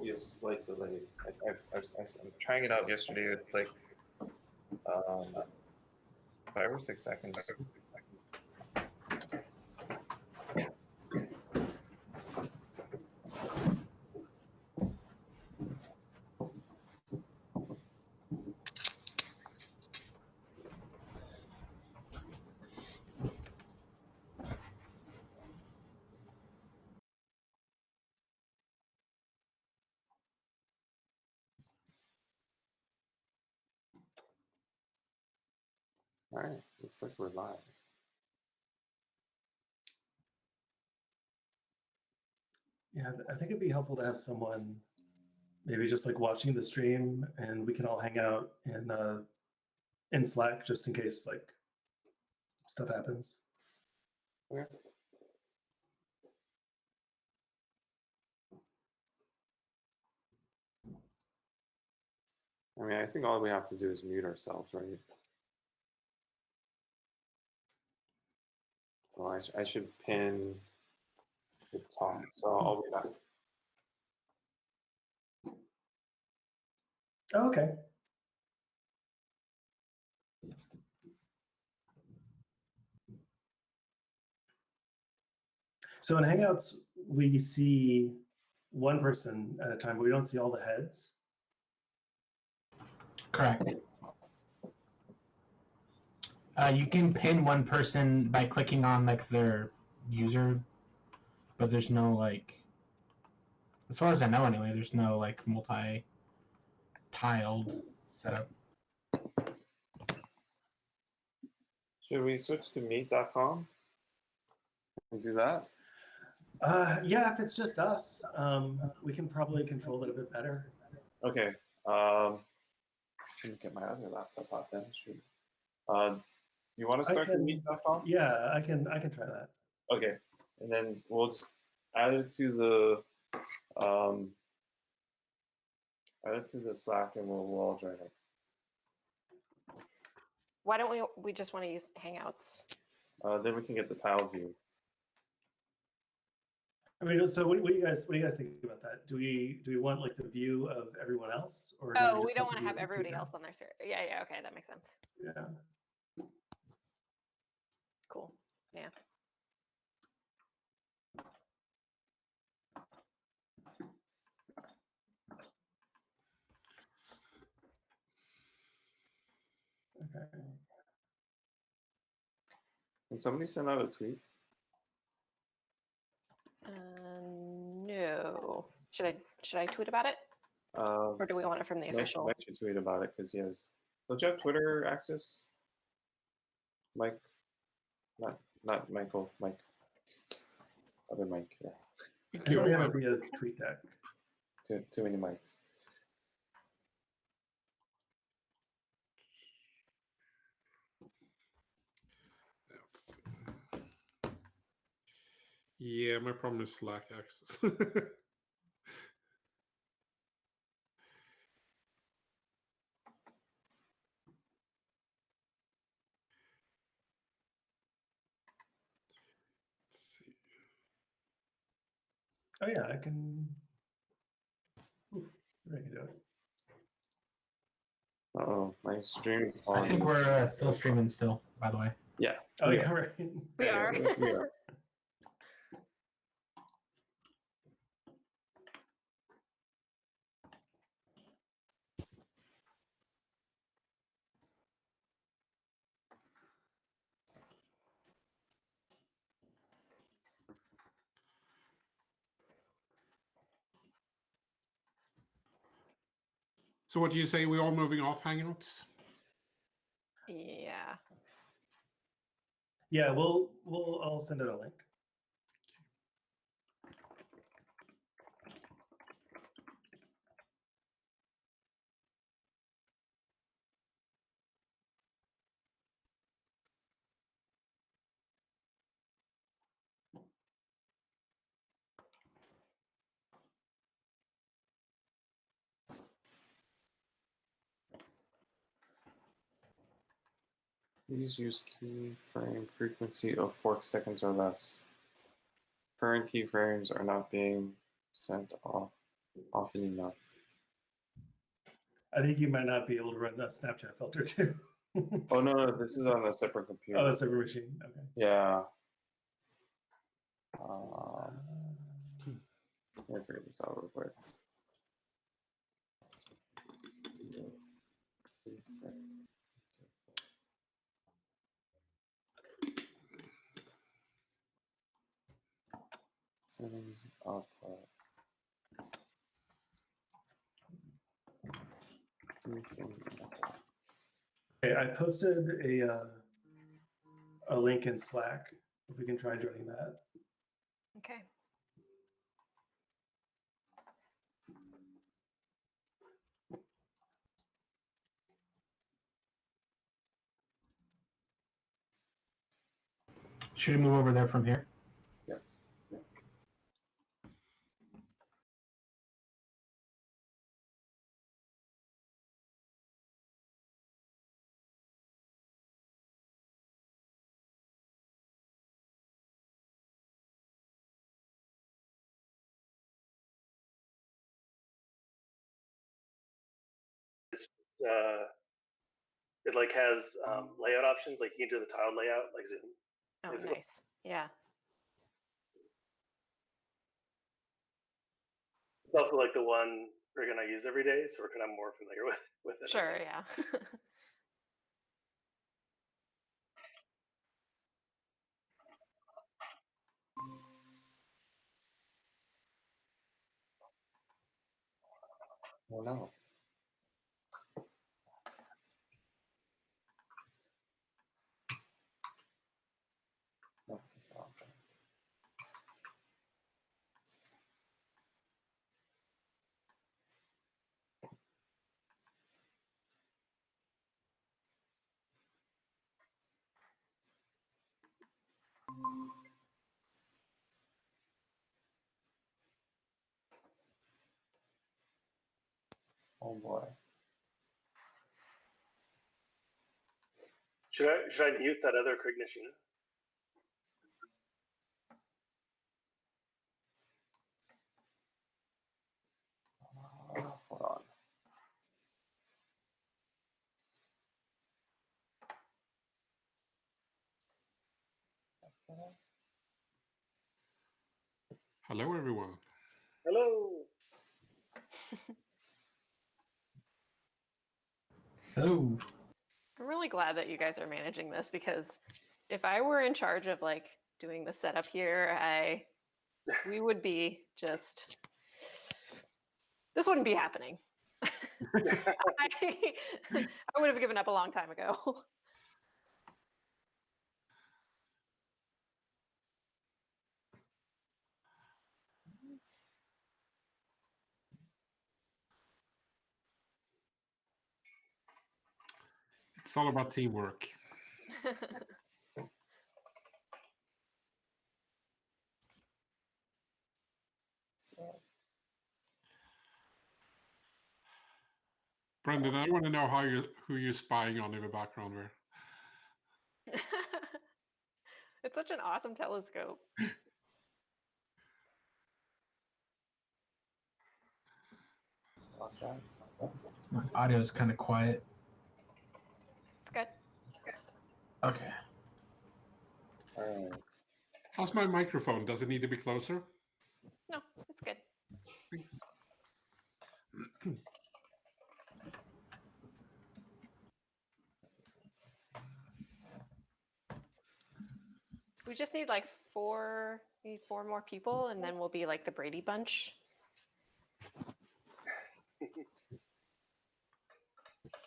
be a slight delay. I'm trying it out yesterday. It's like 5 or 6 seconds. All right, looks like we're live. Yeah, I think it'd be helpful to have someone maybe just like watching the stream, and we can all hang out in Slack just in case like stuff happens. Okay. I mean, I think all we have to do is mute ourselves, right? Well, I should pin the top, so I'll be back. Oh, okay. So in Hangouts, we see one person at a time, but we don't see all the heads. Correct. You can pin one person by clicking on like their user, but there's no like, as far as I know anyway, there's no like multi-tiled setup. Should we switch to meet.com and do that? Yeah, if it's just us, we can probably control it a bit better. Okay. Let me get my other laptop out then. Shoot. You want to start the meet.com? Yeah, I can try that. Okay, and then we'll just add it to the Slack, and we'll all join it. Why don't we just want to use Hangouts? Then we can get the tile view. I mean, so what do you guys think about that? Do we want like the view of everyone else, or Oh, we don't want to have everybody else on their server. Yeah, okay, that makes sense. Yeah. Cool. Yeah. Okay. Can somebody send out a tweet? No. Should I tweet about it, or do we want it from the official? Mike should tweet about it because he has. Don't you have Twitter access, Mike? Not Michael. Mike. Other Mike. Yeah. I don't have it via tweet deck. Too many mics. Yeah, my problem is Slack access. Oh yeah, I can. Oof, I can do it. Uh-oh, my stream. I think we're still streaming still, by the way. Yeah. Oh yeah, right. We are. We are. So what do you say? We're all moving off Hangouts? Yeah. Yeah, I'll send it a link. Please use keyframe frequency of 4 seconds or less. Current keyframes are not being sent off often enough. I think you might not be able to run a Snapchat filter too. Oh no, this is on a separate computer. Oh, a separate machine. Okay. Yeah. Let me figure this out real quick. Settings output. Okay, I posted a link in Slack. If we can try joining that. Okay. Should we move over there from here? Yeah. It like has layout options, like you can do the tile layout, like Zoom. Oh, Is it- nice. Yeah. It's also like the one we're gonna use every day, so we're kind of more familiar with it. Sure. Yeah. Oh no. No, it's not. Oh boy. Should I mute that other Krignishina? Hold on. Hello, everyone. Hello. Oh, I'm really glad that you guys are managing this because if I were in charge of like doing the setup here, we would be just this wouldn't be happening. I would have given up a long time ago. It's all about teamwork. So, Brendan, I want to know who you're spying on in the background there. It's such an awesome telescope. okay. my audio is kind of quiet. It's good. Okay. All right. How's my microphone? Does it need to be closer? No, it's good. Thanks. We just need like four more people, and then we'll be like the Brady Bunch.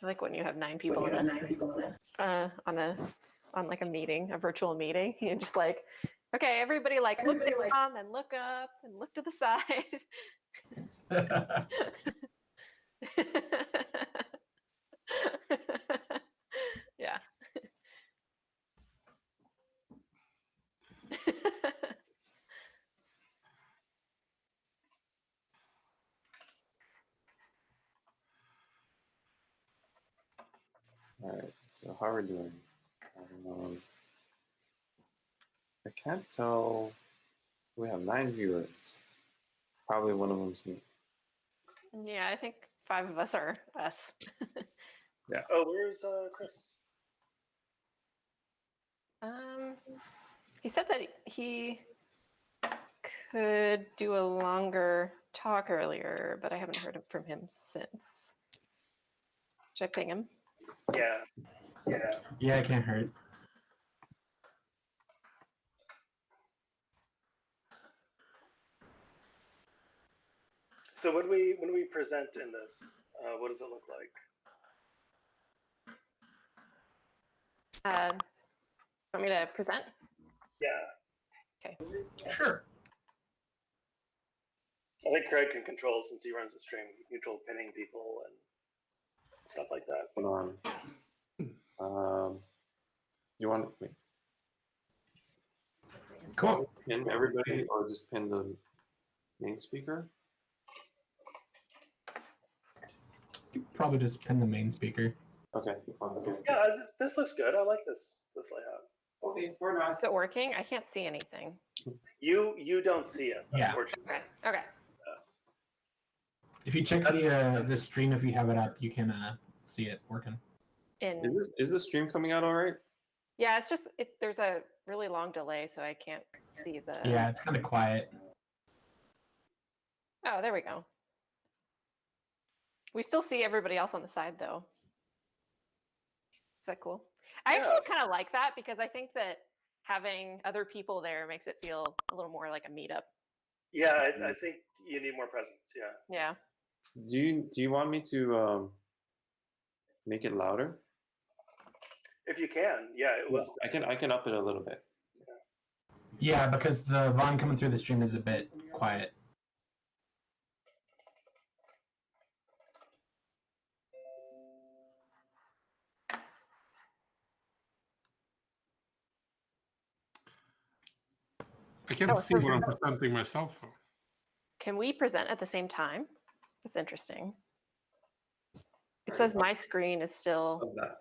Like when you have 9 people on like a meeting, a virtual meeting. You're just like, okay, everybody like look down, then look up, and look to the side. Yeah. All right. So how are we doing? I can't tell. We have 9 viewers. Probably one of them's me. Yeah, I think 5 of us are us. Oh, where's Chris? He said that he could do a longer talk earlier, but I haven't heard from him since. Should I ping him? Yeah. Yeah, it can't hurt. So when we present in this, what does it look like? Want me to present? Yeah. Okay. Sure. I think Craig can control, since he runs the stream, he can control pinning people and stuff like that. Hold on. You want me? Cool. Pin everybody or just pin the main speaker? Probably just pin the main speaker. Okay. Okay. Yeah, this looks good. I like this layout. Okay, we're not. Is it working? I can't see anything. You don't see it, Yeah. unfortunately. Okay. Okay. If you check the stream, if you have it up, you can see it working. Is the stream coming out all right? Yeah, it's just there's a really long delay, so I can't see the. Yeah, it's kind of quiet. Oh, there we go. We still see everybody else on the side, though. Is that cool? I actually kind of like that because I think that having other people there makes it feel a little more like a meetup. Yeah, I think you need more presence. Yeah. Yeah. Do you want me to make it louder? If you can, yeah, it was. I can up it a little bit. Yeah, because the volume coming through the stream is a bit quiet. I can't see what I'm presenting myself though. Can we present at the same time? That's interesting. It says my screen is still. How's that?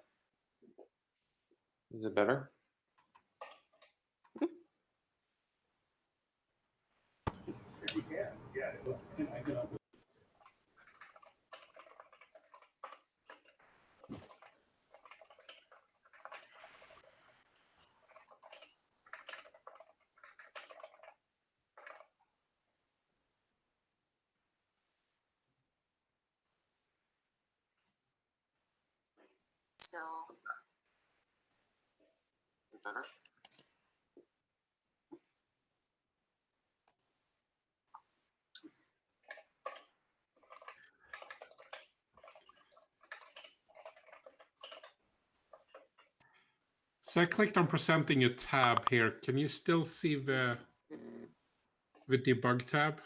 Is it better? Still. Is it better? So I clicked on presenting a tab here. Can you still see the debug tab?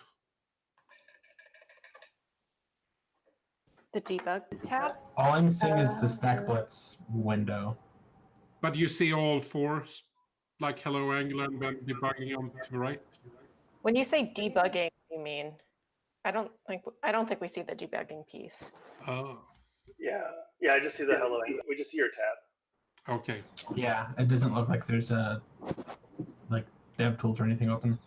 The debug tab? All I'm seeing is the Stack Blitz window. But you see all four, like Hello Angular and then debugging on to the right? When you say debugging, you mean? I don't think we see the debugging piece. Oh, Yeah, I just see the hello. We just see your tab. okay. Yeah, it doesn't look like there's a like dev tools or anything open.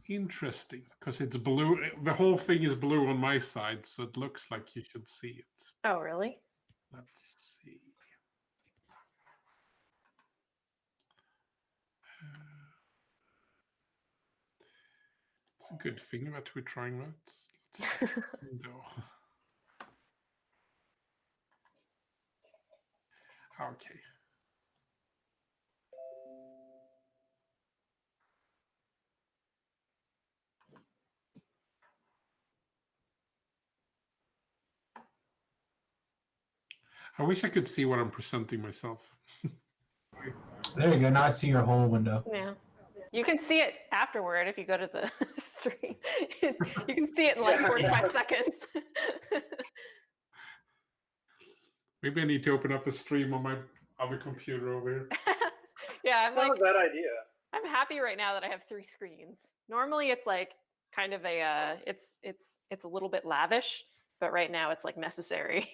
Interesting, because it's blue. The whole thing is blue on my side, so it looks like you should see it. Oh, really? Let's see. It's a good thing that we're trying that. Let's window. Okay. I wish I could see what I'm presenting myself. There you go. Now I see your whole window. Yeah. You can see it afterward if you go to the stream. You can see it in like 45 seconds. Maybe I need to open up a stream on my other computer over here. Yeah, I'm Not like, a bad idea. I'm happy right now that I have 3 screens. Normally it's like kind of a it's a little bit lavish, but right now it's like necessary.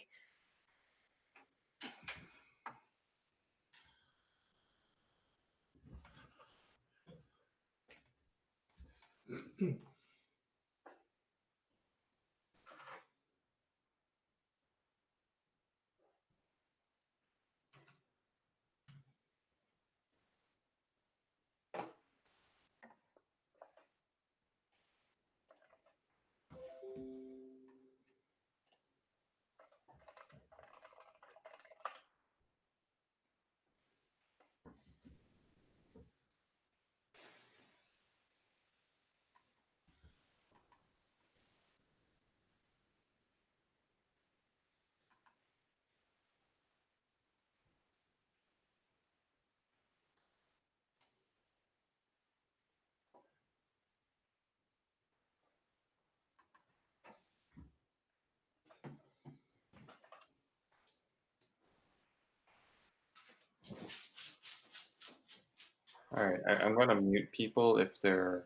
All right, I'm going to mute people if they're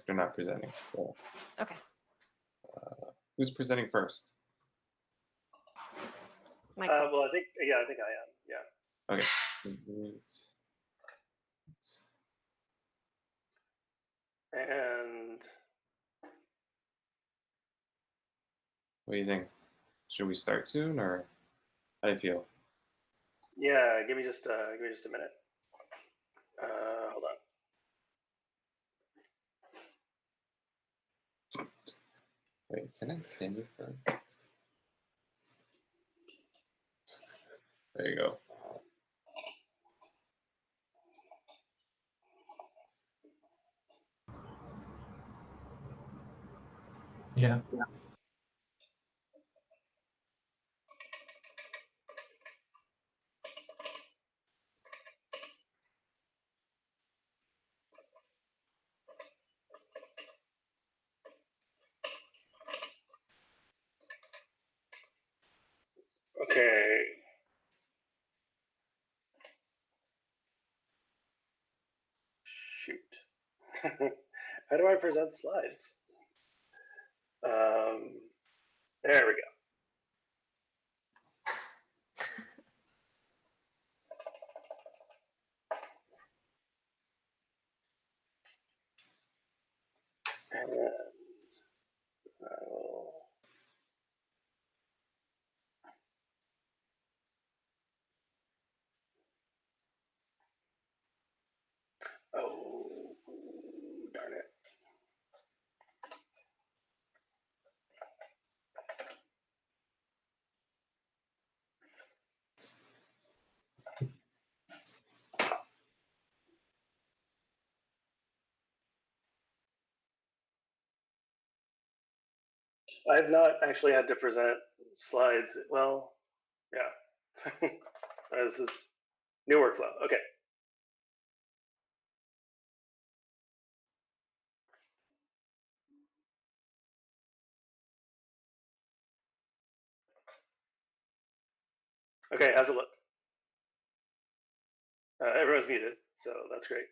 not presenting. So, Okay. who's presenting first? Michael. Well, I think I am. Yeah. Okay. Mute. And What do you think? Should we start soon, or how do you feel? yeah, give me just a minute. Hold on. Wait, can I pin you first? There you go. Yeah. Okay. Shoot. How do I present slides? There we go. And I will. Oh, darn it. I've not actually had to present slides. Well, yeah. This is new workflow. Okay. Okay, how's it look? Everyone's muted, so that's great.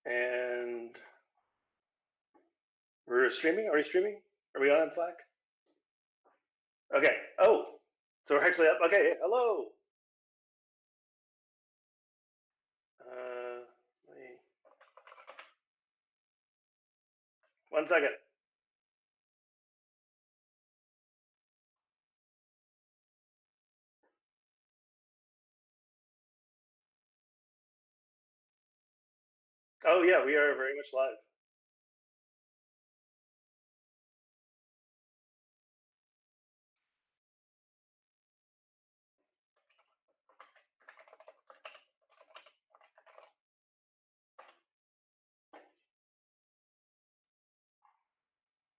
And we're streaming? Are we streaming? Are we on Slack? Okay. Oh, so we're actually up. Okay, hello. Let me... 1 second. Oh yeah, we are very much live.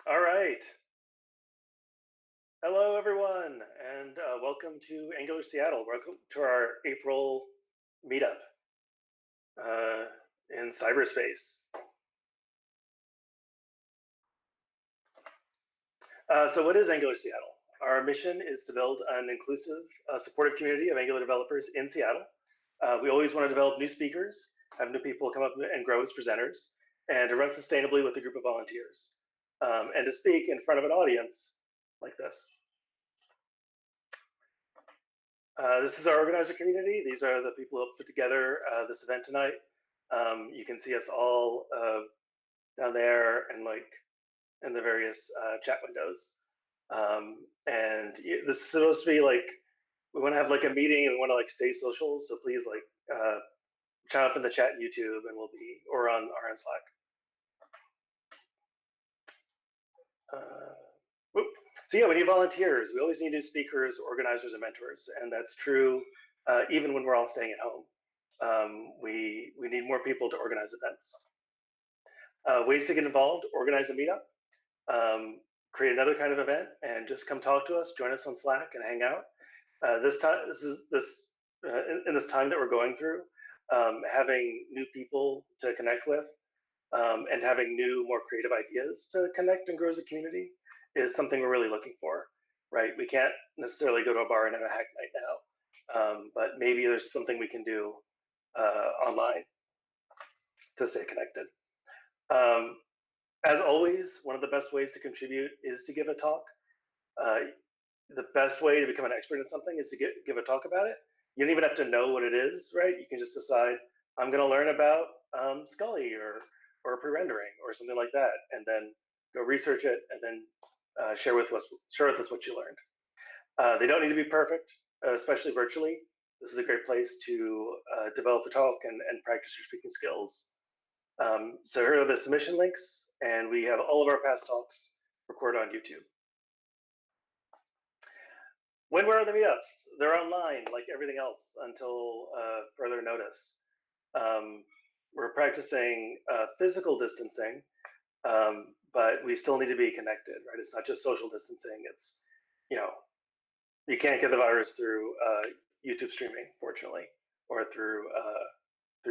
All right. Hello, everyone, and welcome to Angular Seattle. Welcome to our April meetup in cyberspace. So what is Angular Seattle? Our mission is to build an inclusive, supportive community of Angular developers in Seattle. We always want to develop new speakers, have new people come up and grow as presenters, and to run sustainably with a group of volunteers, and to speak in front of an audience like this. This is our organizer community. These are the people who put together this event tonight. You can see us all down there and like in the various chat windows. And this is supposed to be like, we want to have like a meeting and we want to like stay social. So please like chat up in the chat YouTube and we'll be, or on Slack. So yeah, we need volunteers. We always need new speakers, organizers, and mentors, and that's true even when we're all staying at home. We need more people to organize events. Ways to get involved: organize a meetup, create another kind of event, and just come talk to us. Join us on Slack and hang out. In this time that we're going through, having new people to connect with, and having new, more creative ideas to connect and grow as a community is something we're really looking for. right? We can't necessarily go to a bar and have a hack night now, but maybe there's something we can do online to stay connected. As always, one of the best ways to contribute is to give a talk. The best way to become an expert in something is to give a talk about it. You don't even have to know what it is, right? You can just decide, I'm going to learn about Scully or pre-rendering or something like that, and then go research it, and then share with us what you learned. They don't need to be perfect, especially virtually. This is a great place to develop a talk and practice your speaking skills. So here are the submission links, and we have all of our past talks recorded on YouTube. Where are the meetups? They're online, like everything else, until further notice. We're practicing physical distancing, but we still need to be connected, right? It's not just social distancing. It's, you can't get the virus through YouTube streaming, fortunately, or through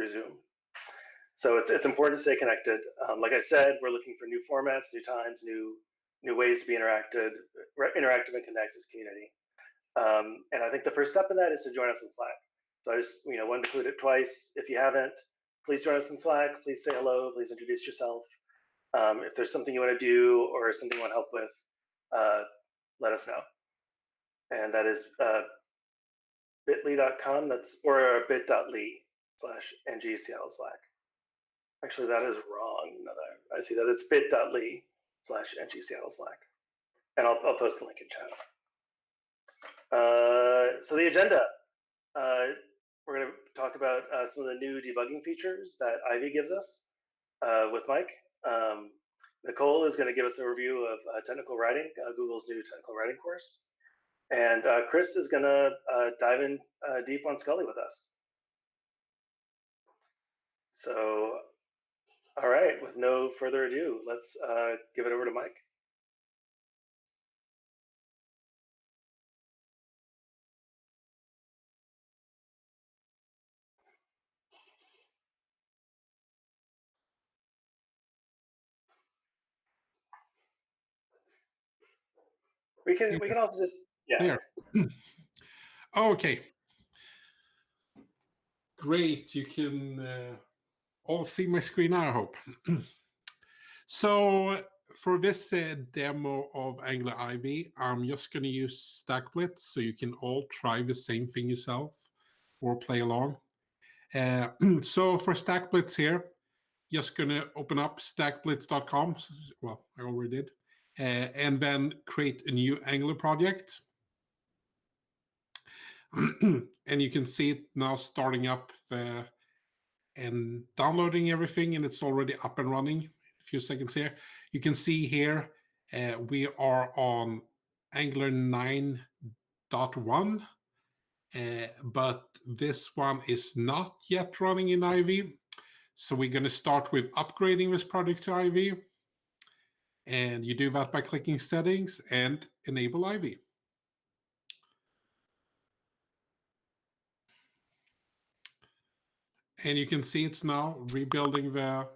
Zoom. So it's important to stay connected. Like I said, we're looking for new formats, new times, new ways to be interactive and connect as a community. And I think the first step in that is to join us in Slack. So I just wanted to include it twice. If you haven't, please join us in Slack. Please say hello. Please introduce yourself. If there's something you want to do or something you want help with, let us know. And that is bit.ly.com. Or bit.ly/ng Seattle Slack. Actually, that is wrong. No, I see that it's bit.ly/ng Seattle Slack. And I'll post the link in chat. So the agenda, we're going to talk about some of the new debugging features that Ivy gives us with Mike. Nicole is going to give us a review of technical writing, Google's new technical writing course. And Chris is going to dive in deep on Scully with us. So, all right, with no further ado, let's give it over to Mike. We can also just There. Okay. Great. You can all see my screen now, I hope. So for this demo of Angular Ivy, I'm just going to use StackBlitz so you can all try the same thing yourself or play along. So for StackBlitz here, just going to open up stackblitz.com. Well, I already did. And then create a new Angular project. And you can see it now starting up and downloading everything, and it's already up and running. A few seconds here. You can see here we are on Angular 9.1, but this one is not yet running in Ivy. So we're going to start with upgrading this project to Ivy. And you do that by clicking Settings and Enable Ivy. And you can see it's now rebuilding the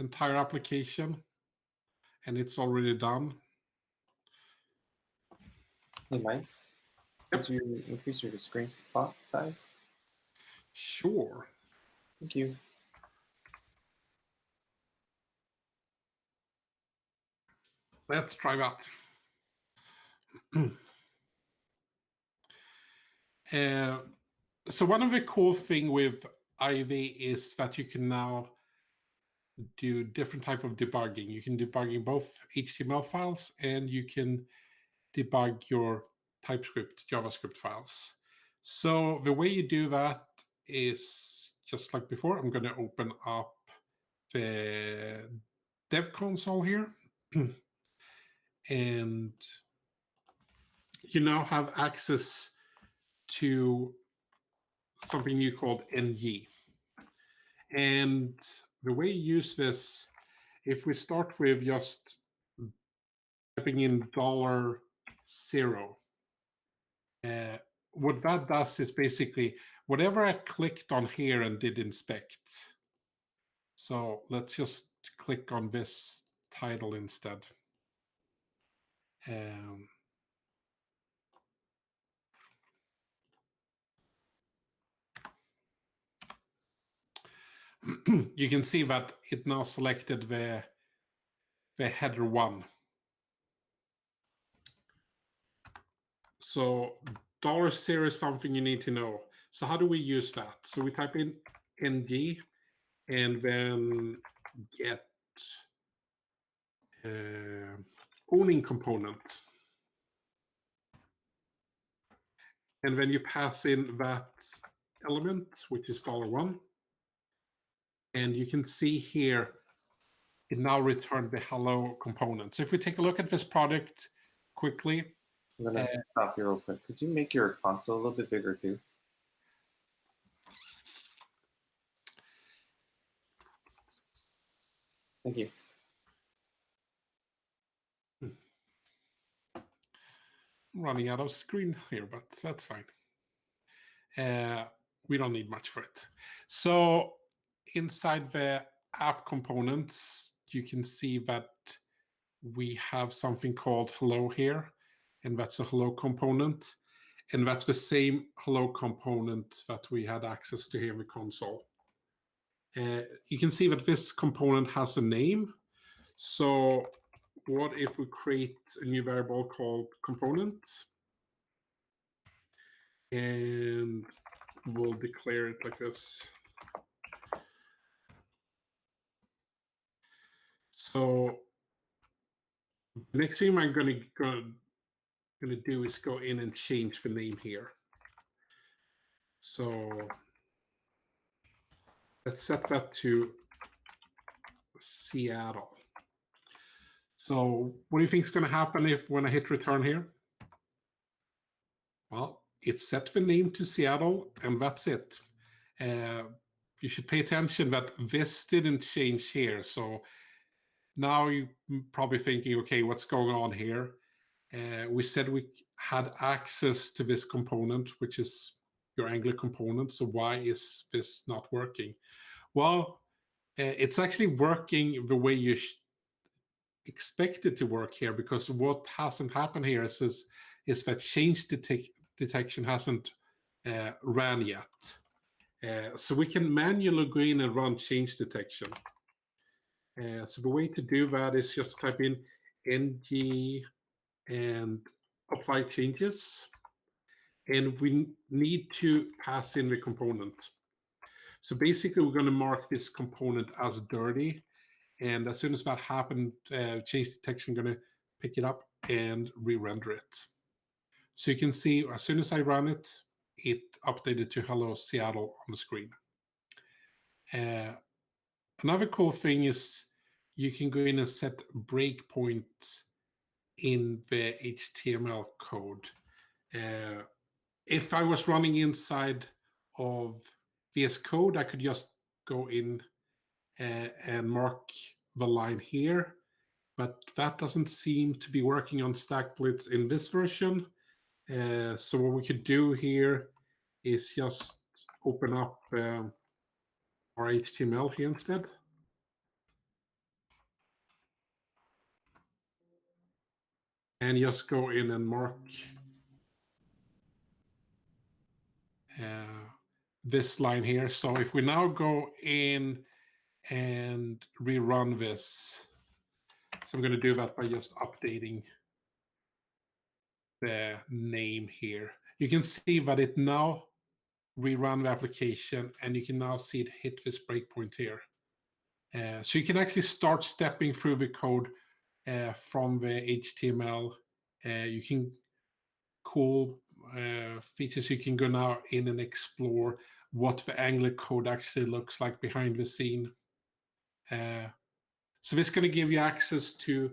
entire application. And it's already done. Hey, Mike, could you increase your screen font size? Sure. Thank you. Let's try that. So one of the cool thing with Ivy is that you can now do different type of debugging. You can debug in both HTML files and you can debug your TypeScript, JavaScript files. So the way you do that is just like before. I'm going to open up the dev console here. And you now have access to something new called NG. And the way you use this, if we start with just typing in $0, what that does is basically whatever I clicked on here and did inspect. So let's just click on this title instead. you can see that it now selected the header 1. So $0 is something you need to know. So how do we use that? So we type in ng and then get owning component. And then you pass in that element, which is $1. And you can see here, it now returned the hello component. So if we take a look at this product quickly. I'm gonna stop you real quick. Could you make your console a little bit bigger too? Thank you. Running out of screen here, but that's fine. We don't need much for it. So inside the app components, you can see that we have something called hello here, and that's a hello component. And that's the same hello component that we had access to here in the console. You can see that this component has a name. So what if we create a new variable called component? And we'll declare it like this. So the next thing I'm going to do is go in and change the name here. So let's set that to Seattle. So what do you think is going to happen when I hit return here? Well, it set the name to Seattle, and that's it. You should pay attention that this didn't change here. So now you're probably thinking, okay, what's going on here? We said we had access to this component, which is your Angular component. So why is this not working? Well, it's actually working the way you expect it to work here, because what hasn't happened here is that change detection hasn't ran yet. So we can manually go in and run change detection. So the way to do that is just type in ng and apply changes. And we need to pass in the component. So basically, we're going to mark this component as dirty. And as soon as that happened, change detection going to pick it up and re-render it. So you can see as soon as I run it, it updated to hello Seattle on the screen. Another cool thing is you can go in and set breakpoints in the HTML code. If I was running inside of VS Code, I could just go in and mark the line here, but that doesn't seem to be working on StackBlitz in this version. So what we could do here is just open up our HTML here instead. And just go in and mark this line here. So if we now go in and rerun this, so I'm going to do that by just updating the name here. You can see that it now rerun the application, and you can now see it hit this breakpoint here. So you can actually start stepping through the code from the HTML. You can cool features. You can go now in and explore what the Angular code actually looks like behind the scene. So this is going to give you access to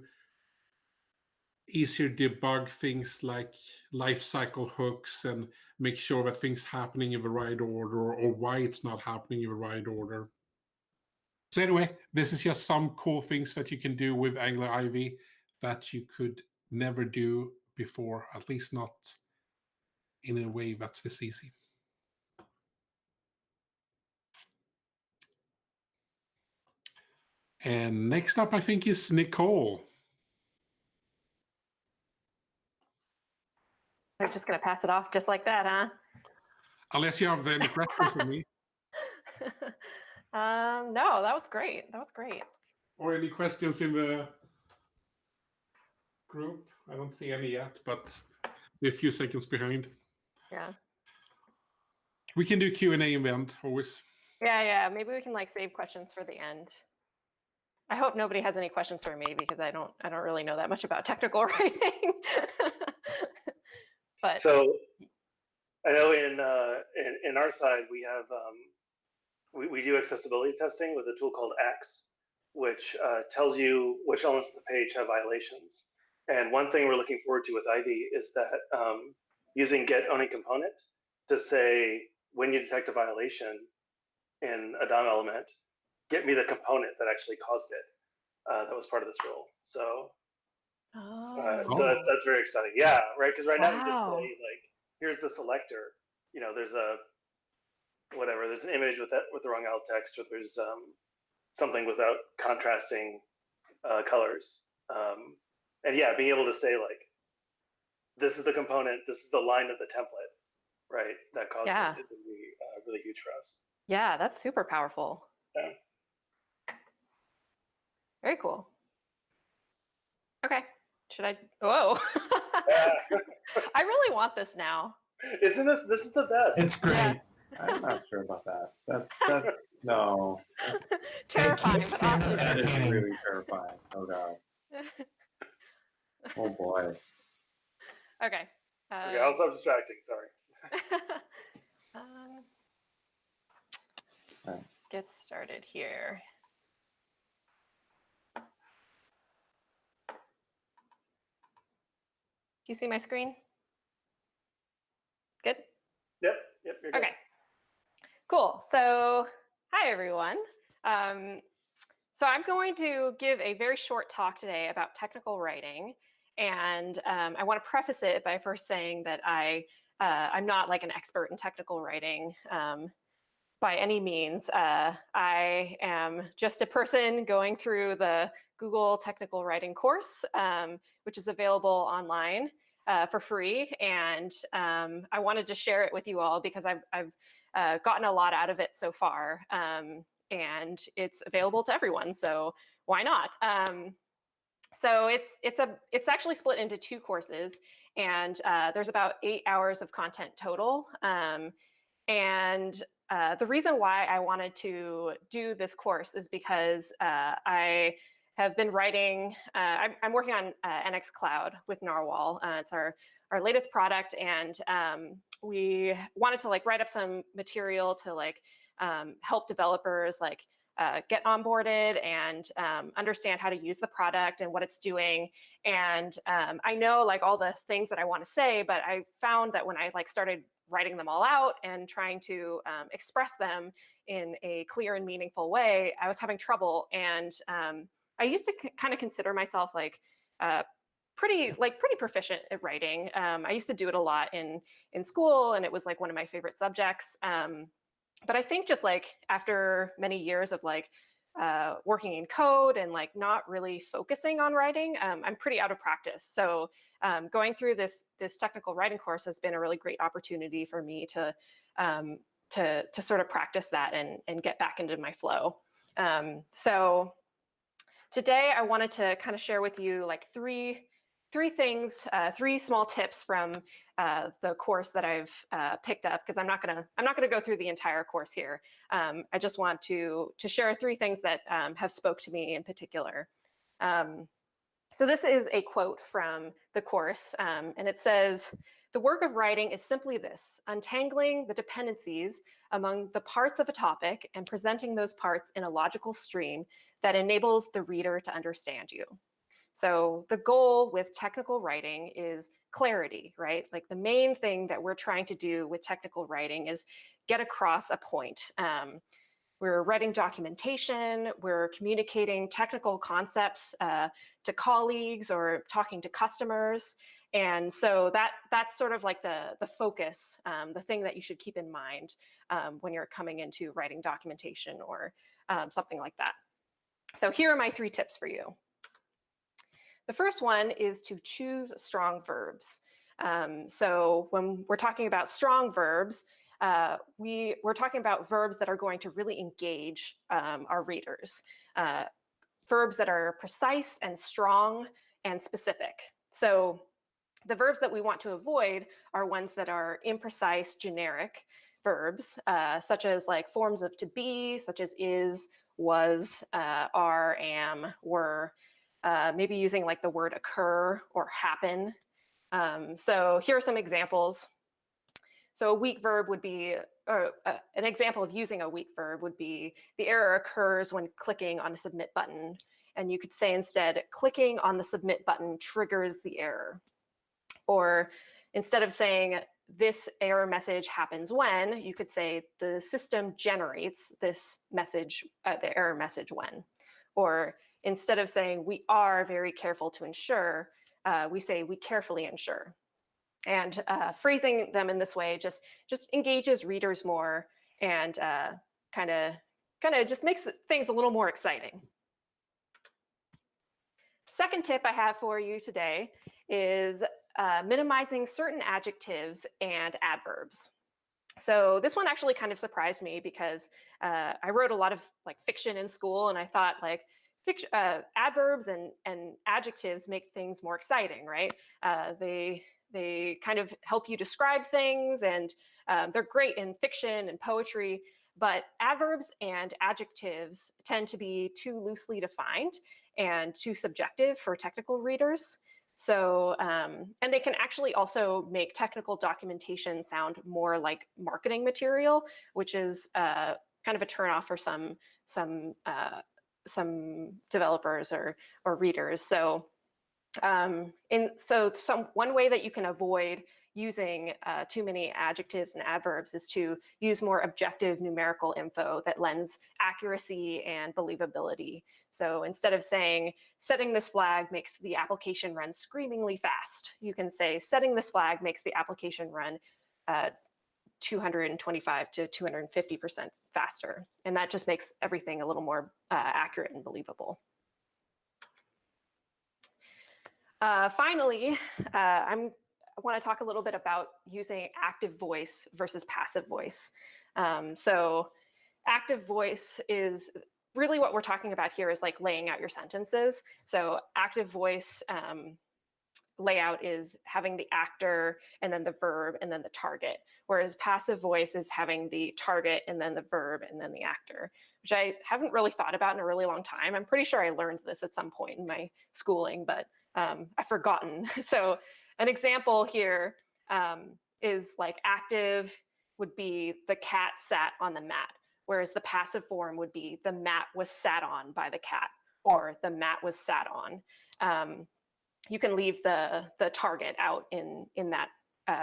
easier debug things like lifecycle hooks and make sure that things happening in the right order, or why it's not happening in the right order. So anyway, this is just some cool things that you can do with Angular Ivy that you could never do before, at least not in a way that's this easy. And next up, I think, is Nicole. They're just going to pass it off just like that, huh? Unless you have any questions for me. No, that was great. That was great. Or any questions in the group? I don't see any yet, but we're a few seconds behind. Yeah. We can do Q&A in the end, always. Yeah. Maybe we can like save questions for the end. I hope nobody has any questions for me because I don't really know that much about technical writing. But so I know in our side we have we do accessibility testing with a tool called Axe, which tells you which elements of the page have violations. And one thing we're looking forward to with Ivy is that using get owning component to say when you detect a violation in a DOM element, get me the component that actually caused it. That was part of this rule. So, so that's very exciting. Yeah, right. Because right now we just say like, here's the selector. You know, there's a whatever. There's an image with the wrong alt text, or there's something without contrasting colors. And yeah, being able to say like, this is the component, this is the line of the template, right? That caused it is really huge for us. Yeah, that's super powerful. Yeah. Very cool. Okay. Should I? Whoa. I really want this now. Isn't this is the best? It's great. Yeah. I'm not sure about that. That's no. Terrifying, but awesome. That is really terrifying. Oh god. Oh boy. Okay. Okay, I'll stop distracting. Sorry. Let's get started here. Do you see my screen? Good? Yep, you're good. Okay. Cool. So, hi everyone. So I'm going to give a very short talk today about technical writing. And I want to preface it by first saying that I'm not like an expert in technical writing by any means. I am just a person going through the Google Technical Writing course, which is available online for free. And I wanted to share it with you all because I've gotten a lot out of it so far. And it's available to everyone, so why not? So it's actually split into 2 courses, and there's about 8 hours of content total. And the reason why I wanted to do this course is because I have been writing. I'm working on NX Cloud with Narwhal. It's our latest product, and we wanted to like write up some material to like help developers like get onboarded and understand how to use the product and what it's doing. And I know like all the things that I want to say, but I found that when I like started writing them all out and trying to express them in a clear and meaningful way, I was having trouble. And I used to kind of consider myself like pretty proficient at writing. I used to do it a lot in school, and it was like one of my favorite subjects. But I think just like after many years of like working in code and like not really focusing on writing, I'm pretty out of practice. So going through this technical writing course has been a really great opportunity for me to sort of practice that and get back into my flow. So today I wanted to kind of share with you like three things, 3 small tips from the course that I've picked up, because I'm not gonna go through the entire course here. I just want to share 3 things that have spoke to me in particular. So this is a quote from the course, and it says, "The work of writing is simply this: untangling the dependencies among the parts of a topic and presenting those parts in a logical stream that enables the reader to understand you." So the goal with technical writing is clarity, right? Like the main thing that we're trying to do with technical writing is get across a point. We're writing documentation, we're communicating technical concepts to colleagues or talking to customers. And so that's sort of like the focus, the thing that you should keep in mind when you're coming into writing documentation or something like that. So here are my 3 tips for you. The first one is to choose strong verbs. So when we're talking about strong verbs, we're talking about verbs that are going to really engage our readers. Verbs that are precise and strong and specific. So the verbs that we want to avoid are ones that are imprecise, generic verbs, such as like forms of to be, such as is, was, are, am, were, maybe using like the word occur or happen. So here are some examples. So a weak verb would be, or an example of using a weak verb would be, the error occurs when clicking on a submit button. And you could say instead, clicking on the submit button triggers the error. Or instead of saying, this error message happens when, you could say, the system generates this message, the error message when. Or instead of saying, we are very careful to ensure, we say, we carefully ensure. And phrasing them in this way just engages readers more and kind of just makes things a little more exciting. Second tip I have for you today is minimizing certain adjectives and adverbs. So this one actually kind of surprised me because I wrote a lot of like fiction in school, and I thought like adverbs and adjectives make things more exciting, right? They kind of help you describe things, and they're great in fiction and poetry, but adverbs and adjectives tend to be too loosely defined and too subjective for technical readers. So, and they can actually also make technical documentation sound more like marketing material, which is kind of a turnoff for some developers or readers. So, one way that you can avoid using too many adjectives and adverbs is to use more objective numerical info that lends accuracy and believability. So instead of saying, setting this flag makes the application run screamingly fast, you can say, setting this flag makes the application run 225 to 250% faster. And that just makes everything a little more accurate and believable. Finally, I want to talk a little bit about using active voice versus passive voice. So active voice is really what we're talking about here is like laying out your sentences. So active voice layout is having the actor and then the verb and then the target, whereas passive voice is having the target and then the verb and then the actor, which I haven't really thought about in a really long time. I'm pretty sure I learned this at some point in my schooling, but I've forgotten. So an example here is like active would be the cat sat on the mat, whereas the passive form would be the mat was sat on by the cat, or the mat was sat on. You can leave the target out in that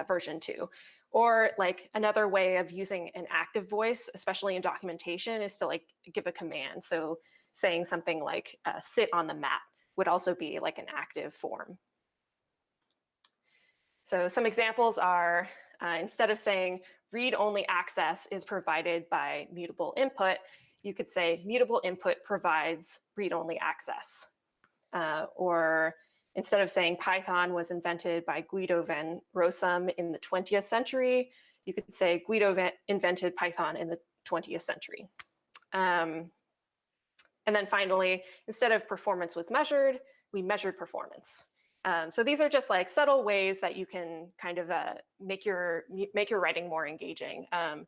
version too. Or like another way of using an active voice, especially in documentation, is to like give a command. So saying something like sit on the mat would also be like an active form. So some examples are, instead of saying read-only access is provided by mutable input, you could say mutable input provides read-only access. Or instead of saying Python was invented by Guido van Rossum in the 20th century, you could say Guido invented Python in the 20th century. And then finally, instead of performance was measured, we measured performance. So these are just like subtle ways that you can kind of make your writing more engaging. And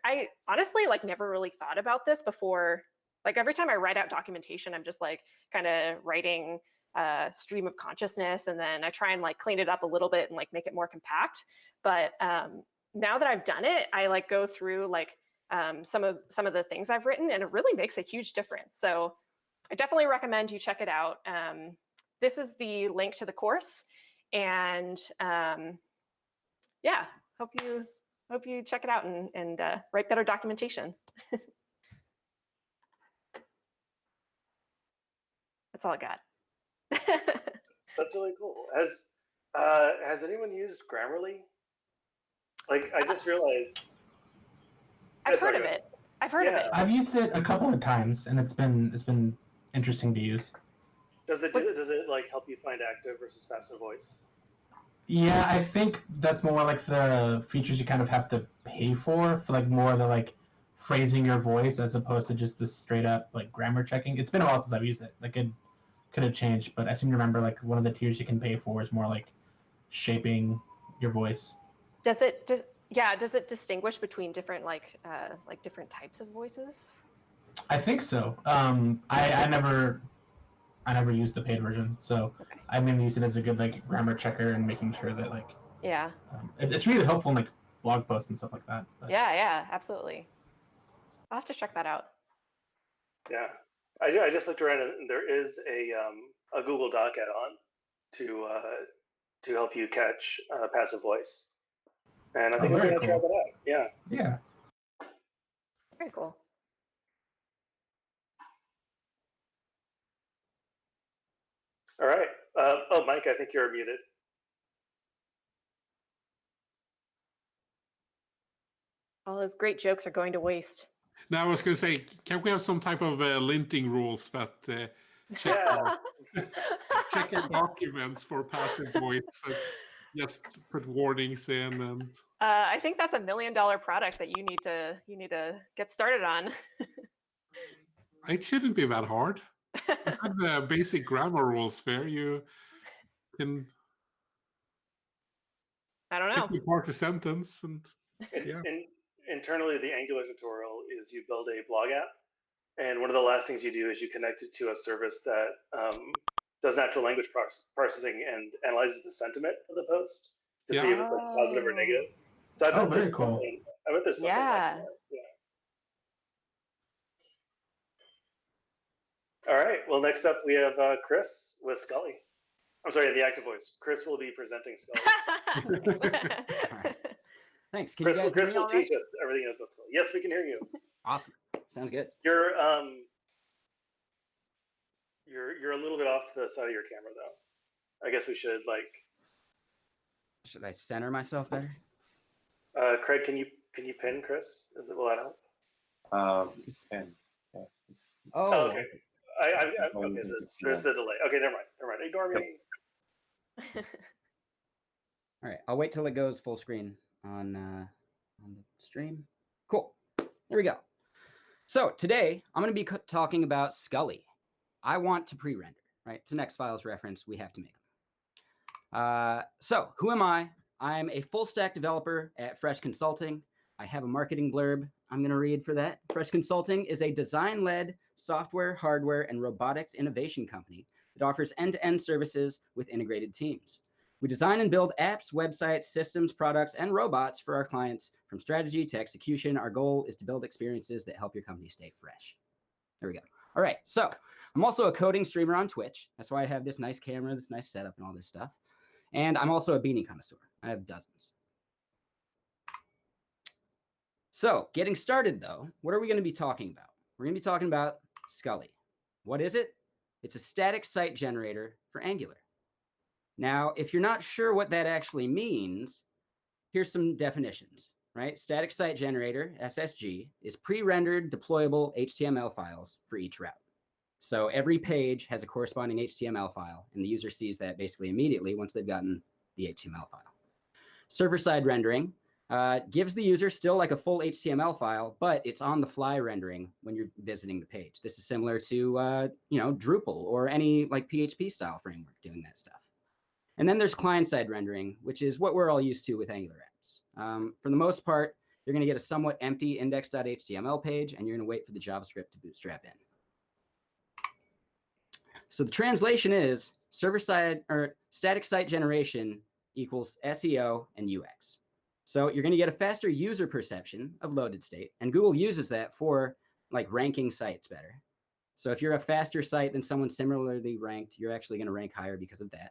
I honestly like never really thought about this before. Like every time I write out documentation, I'm just like kind of writing stream of consciousness, and then I try and like clean it up a little bit and like make it more compact. But now that I've done it, I like go through like some of the things I've written, and it really makes a huge difference. So I definitely recommend you check it out. This is the link to the course, and yeah, hope you check it out and write better documentation. That's all I got. That's really cool. Has anyone used Grammarly? Like, I just realized. I've heard of it. I've heard of it. I've used it a couple of times, and it's been interesting to use. Does it like help you find active versus passive voice? Yeah, I think that's more like the features you kind of have to pay for like more the like phrasing your voice as opposed to just the straight up like grammar checking. It's been a while since I've used it. Like it could have changed, but I seem to remember like one of the tiers you can pay for is more like shaping your voice. Does it does it distinguish between different like different types of voices? I think so. I never used the paid version, so Okay. I mainly use it as a good like grammar checker and making sure that like Yeah. it's really helpful in like blog posts and stuff like that. But... Yeah, absolutely. I'll have to check that out. Yeah, I just looked around and there is a Google Doc add-on to help you catch passive voice, and I think I'm very gonna try cool. that out. Yeah. Yeah. Very cool. All right. Oh, Mike, I think you're muted. All those great jokes are going to waste. Now I was going to say, can we have some type of linting rules that check check our documents for passive voice? And just put warnings in, and I think that's $1 million product that you need to get started on. it shouldn't be that hard. The basic grammar rules there. You can I don't know. pick apart a sentence, and yeah. Internally, the Angular tutorial is you build a blog app, and one of the last things you do is you connect it to a service that does natural language processing and analyzes the sentiment of the post to see if it's like positive or negative. So I bet very cool. I bet there's something Yeah. like that. Yeah. All right. Well, next up we have Chris with Scully. I'm sorry, the active voice. Chris will be presenting Scully. Right. Thanks. Can Chris, you guys hear Chris me will all right? teach us everything else about Scully. Yes, we can hear you. Awesome. Sounds good. You're a little bit off to the side of your camera though. I guess we should like. Should I center myself better? Craig, can you pin Chris? Will that help? It's pen. Yeah, Oh, okay. Okay. There's the delay. Okay, never mind. Ignore me. all right. I'll wait till it goes full screen on the stream. Cool. There we go. So today I'm going to be talking about Scully. I want to pre-render, right? It's an X-Files reference. We have to make them. So who am I? I'm a full stack developer at Fresh Consulting. I have a marketing blurb I'm going to read for that. Fresh Consulting is a design-led software, hardware, and robotics innovation company that offers end-to-end services with integrated teams. We design and build apps, websites, systems, products, and robots for our clients from strategy to execution. Our goal is to build experiences that help your company stay fresh. There we go. All right. So I'm also a coding streamer on Twitch. That's why I have this nice camera, this nice setup, and all this stuff. And I'm also a beanie connoisseur. I have dozens. So getting started, though, what are we going to be talking about? We're going to be talking about Scully. What is it? It's a static site generator for Angular. Now, if you're not sure what that actually means, here's some definitions, right? Static site generator, SSG, is pre-rendered deployable HTML files for each route. So every page has a corresponding HTML file, and the user sees that basically immediately once they've gotten the HTML file. Server-side rendering gives the user still like a full HTML file, but it's on the fly rendering when you're visiting the page. This is similar to Drupal or any like PHP style framework doing that stuff. And then there's client-side rendering, which is what we're all used to with Angular apps. For the most part, you're going to get a somewhat empty index.html page, and you're going to wait for the JavaScript to bootstrap in. So the translation is server-side or static site generation equals SEO and UX. So you're going to get a faster user perception of loaded state, and Google uses that for like ranking sites better. So if you're a faster site than someone similarly ranked, you're actually going to rank higher because of that.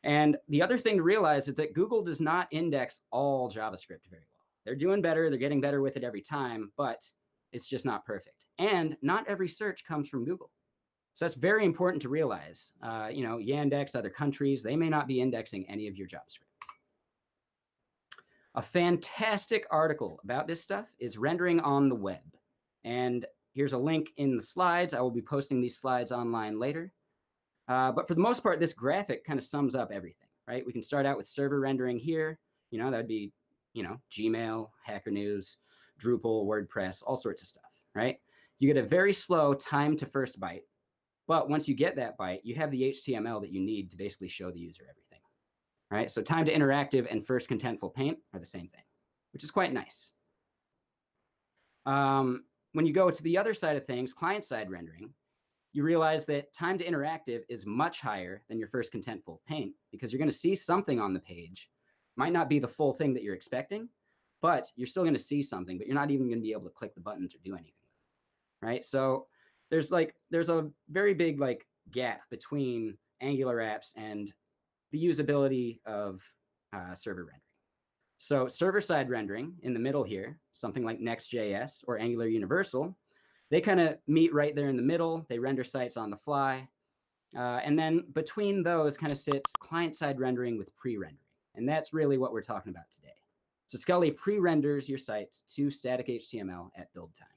And the other thing to realize is that Google does not index all JavaScript very well. They're doing better. They're getting better with it every time, but it's just not perfect. And not every search comes from Google. So that's very important to realize. Yandex, other countries, they may not be indexing any of your JavaScript. A fantastic article about this stuff is Rendering on the Web. And here's a link in the slides. I will be posting these slides online later. But for the most part, this graphic kind of sums up everything. right? We can start out with server rendering here. You know, that'd be, you know, Gmail, Hacker News, Drupal, WordPress, all sorts of stuff, right? You get a very slow time to first byte. But once you get that byte, you have the HTML that you need to basically show the user everything, right? So time to interactive and first contentful paint are the same thing, which is quite nice. When you go to the other side of things, client-side rendering, you realize that time to interactive is much higher than your first contentful paint because you're going to see something on the page. Might not be the full thing that you're expecting, but you're still going to see something, but you're not even going to be able to click the buttons or do anything, right? So there's a very big like gap between Angular apps and the usability of server rendering. So server-side rendering in the middle here, something like Next.js or Angular Universal, they kind of meet right there in the middle. They render sites on the fly. And then between those kind of sits client-side rendering with pre-rendering. And that's really what we're talking about today. So Scully pre-renders your sites to static HTML at build time.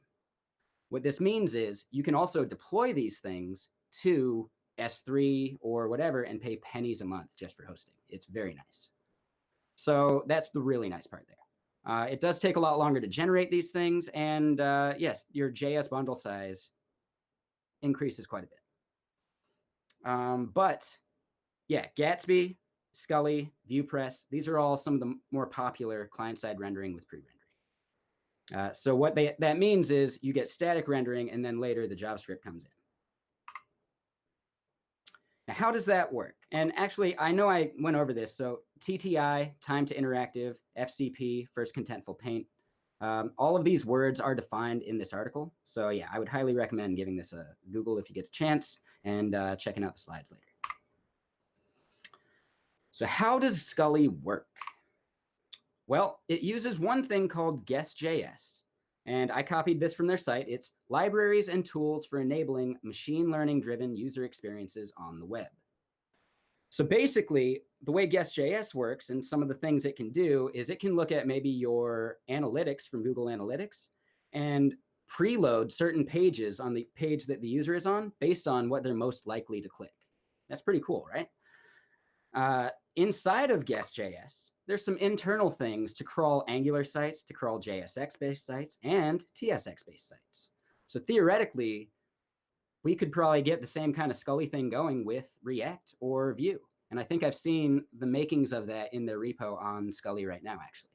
What this means is you can also deploy these things to S3 or whatever and pay pennies a month just for hosting. It's very nice. So that's the really nice part there. It does take a lot longer to generate these things. And yes, your JS bundle size increases quite a bit. But yeah, Gatsby, Scully, ViewPress, these are all some of the more popular client-side rendering with pre-rendering. So what that means is you get static rendering and then later the JavaScript comes in. Now, how does that work? And actually, I know I went over this. So TTI, time to interactive, FCP, first contentful paint. All of these words are defined in this article. So yeah, I would highly recommend giving this a Google if you get a chance and checking out the slides later. So how does Scully work? Well, it uses one thing called Guess.js. And I copied this from their site. It's libraries and tools for enabling machine learning-driven user experiences on the web. So basically, the way Guess.js works and some of the things it can do is it can look at maybe your analytics from Google Analytics and preload certain pages on the page that the user is on based on what they're most likely to click. That's pretty cool, right? Inside of Guess.js, there's some internal things to crawl Angular sites, to crawl JSX-based sites, and TSX-based sites. So theoretically, we could probably get the same kind of Scully thing going with React or Vue. And I think I've seen the makings of that in their repo on Scully right now, actually.